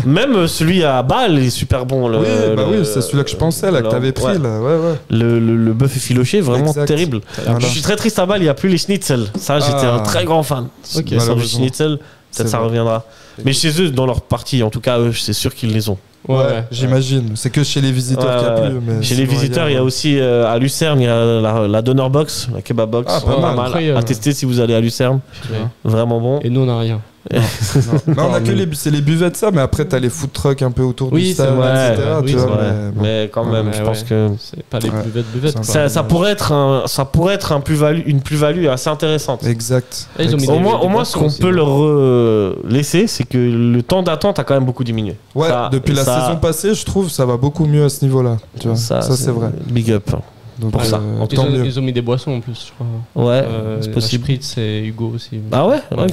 Même celui à Bâle est super bon. Oui, bah oui, c'est celui-là que je pensais, là, que t'avais pris, ouais. là. Ouais. Le bœuf effiloché, vraiment Exact. terrible. Voilà. Je suis très triste à Bâle, il n'y a plus les schnitzel. Ça, j'étais Ah. un très grand fan. Ok. Du Malheureusement. schnitzel, C'est ça vrai. reviendra. Mais chez eux, dans leur partie, en tout cas, eux, c'est sûr qu'ils les ont. Ouais, j'imagine. C'est que chez les visiteurs qu'il n'y a plus. Mais chez les sinon, visiteurs, il y a aussi à Lucerne, il y a la Donner Box, la Kebab Box. Ah, pas mal. À tester si vous allez à Lucerne. Vraiment bon. Et nous, on n'a rien. Non, on a que c'est les buvettes, ça, mais après, t'as les food trucks un peu autour du stade, vrai, etc. oui, tu vois, mais quand même, je pense que. C'est pas les buvettes. Ça pourrait être une plus-value assez intéressante. Exact. Au moins, ce qu'on peut leur laisser, c'est que le temps d'attente a quand même beaucoup diminué. Ouais, depuis la saison passée, je trouve ça va beaucoup mieux à ce niveau-là. Tu vois, ça c'est vrai. Big up. Donc, pour ça. Ils ont mis des boissons en plus, je crois. Ouais, c'est possible. Spritz et Hugo aussi. Ah ouais, ok.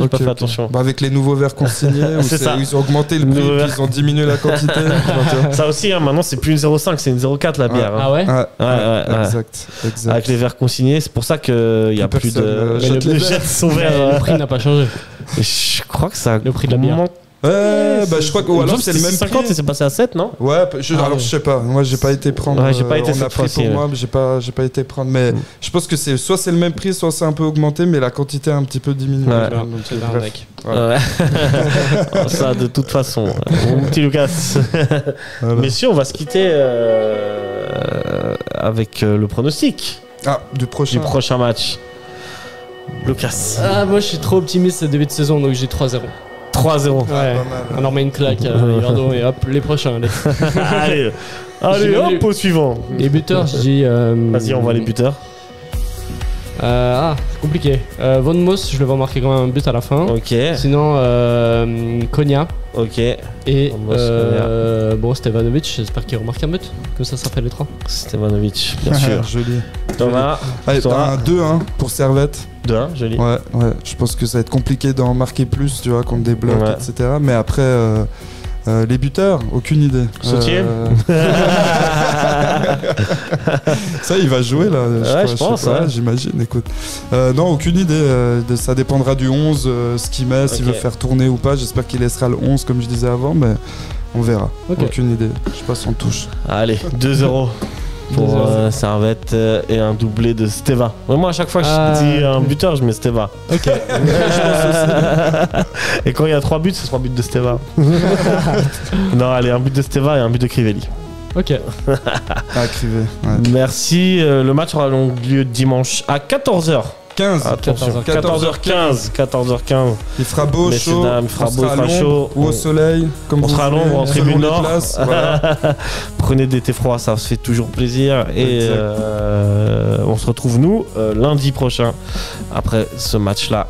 J'ai pas fait ok. attention. Bah, avec les nouveaux verres consignés, où ils ont augmenté le prix, puis ils ont diminué la quantité. Ça aussi, hein, maintenant c'est plus une 0,5, c'est une 0,4 la bière. Ah ouais, ouais. Exact. Avec les verres consignés, c'est pour ça qu'il n'y a plus de. Le jette son verre. Le prix n'a pas changé. Je crois que ça. Le prix de la bière. Ouais, bah je crois que alors c'est le même 50 prix. et c'est passé à 7, non? Ouais, alors je sais pas. Moi j'ai pas été prendre. Ouais, j'ai pas été on a cette pris fois-ci, pour moi, mais j'ai pas été prendre. Mais je pense que c'est soit c'est le même prix, soit c'est un peu augmenté, mais la quantité a un petit peu diminué. Ouais. Donc, C'est bref. l'arnaque. Voilà. Ouais. Ça, de toute façon. Mon petit Lucas. Voilà. Messieurs, on va se quitter avec le pronostic du prochain match. Lucas. Ah, moi je suis trop optimiste ce début de saison, donc j'ai 3-0. 3-0. Ouais, on en met une claque à Yardo et hop, les prochains. Allez, allez hop, au suivant. Les buteurs, je dis. Vas-y, on voit les buteurs. C'est compliqué. Von Moss, je le vois marquer quand même un but à la fin. Ok. Sinon, Konya. Ok. Et Von Stevanovic, j'espère qu'il remarque un but. Comme ça fait les 3. Stevanovic, bien sûr. Joli. Thomas. Allez, t'as un 2-1 pour Servette. 2-1, joli. Ouais, je pense que ça va être compliqué d'en marquer plus, tu vois, contre des blocs, etc. Mais après, les buteurs, aucune idée. Sautier Ça, il va jouer là. Je pense. J'imagine, écoute. Non, aucune idée. Ça dépendra du 11, ce qu'il met, s'il veut faire tourner ou pas. J'espère qu'il laissera le 11, comme je disais avant, mais on verra. Aucune idée. Je passe en touche. Allez, 2-0. Pour Servette et un doublé de Steva. Moi, à chaque fois que je dis un buteur, je mets Steva. Ok. Et quand il y a 3 buts, c'est 3 buts de Steva. Non, allez, un but de Steva et un but de Crivelli. Ok. Crivé. Ouais. Merci. Le match aura lieu dimanche à 14h. 14h15. Il fera beau, chaud. Il fera beau, il fera chaud. Ou au soleil. Comme on sera à l'ombre en tribune nord. Voilà. Prenez des thés froids, ça se fait toujours plaisir. Et on se retrouve nous lundi prochain après ce match-là.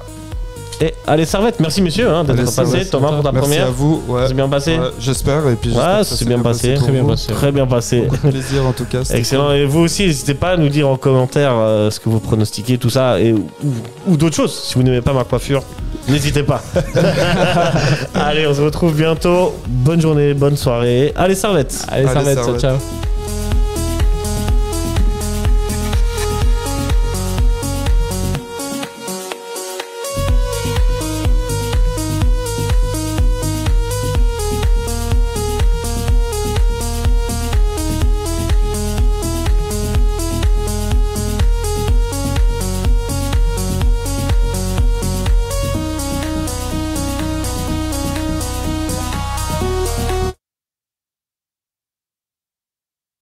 Et allez Servette, merci messieurs d'être passés. Thomas pour ta première. Merci à vous. C'est bien passé. J'espère. Et puis c'est bien passé. Très bien passé. Beaucoup de plaisir en tout cas. Excellent. Cool. Et vous aussi, n'hésitez pas à nous dire en commentaire ce que vous pronostiquez, tout ça, ou d'autres choses. Si vous n'aimez pas ma coiffure, n'hésitez pas. Allez, on se retrouve bientôt. Bonne journée, bonne soirée. Allez Servette. Allez Servette, ciao.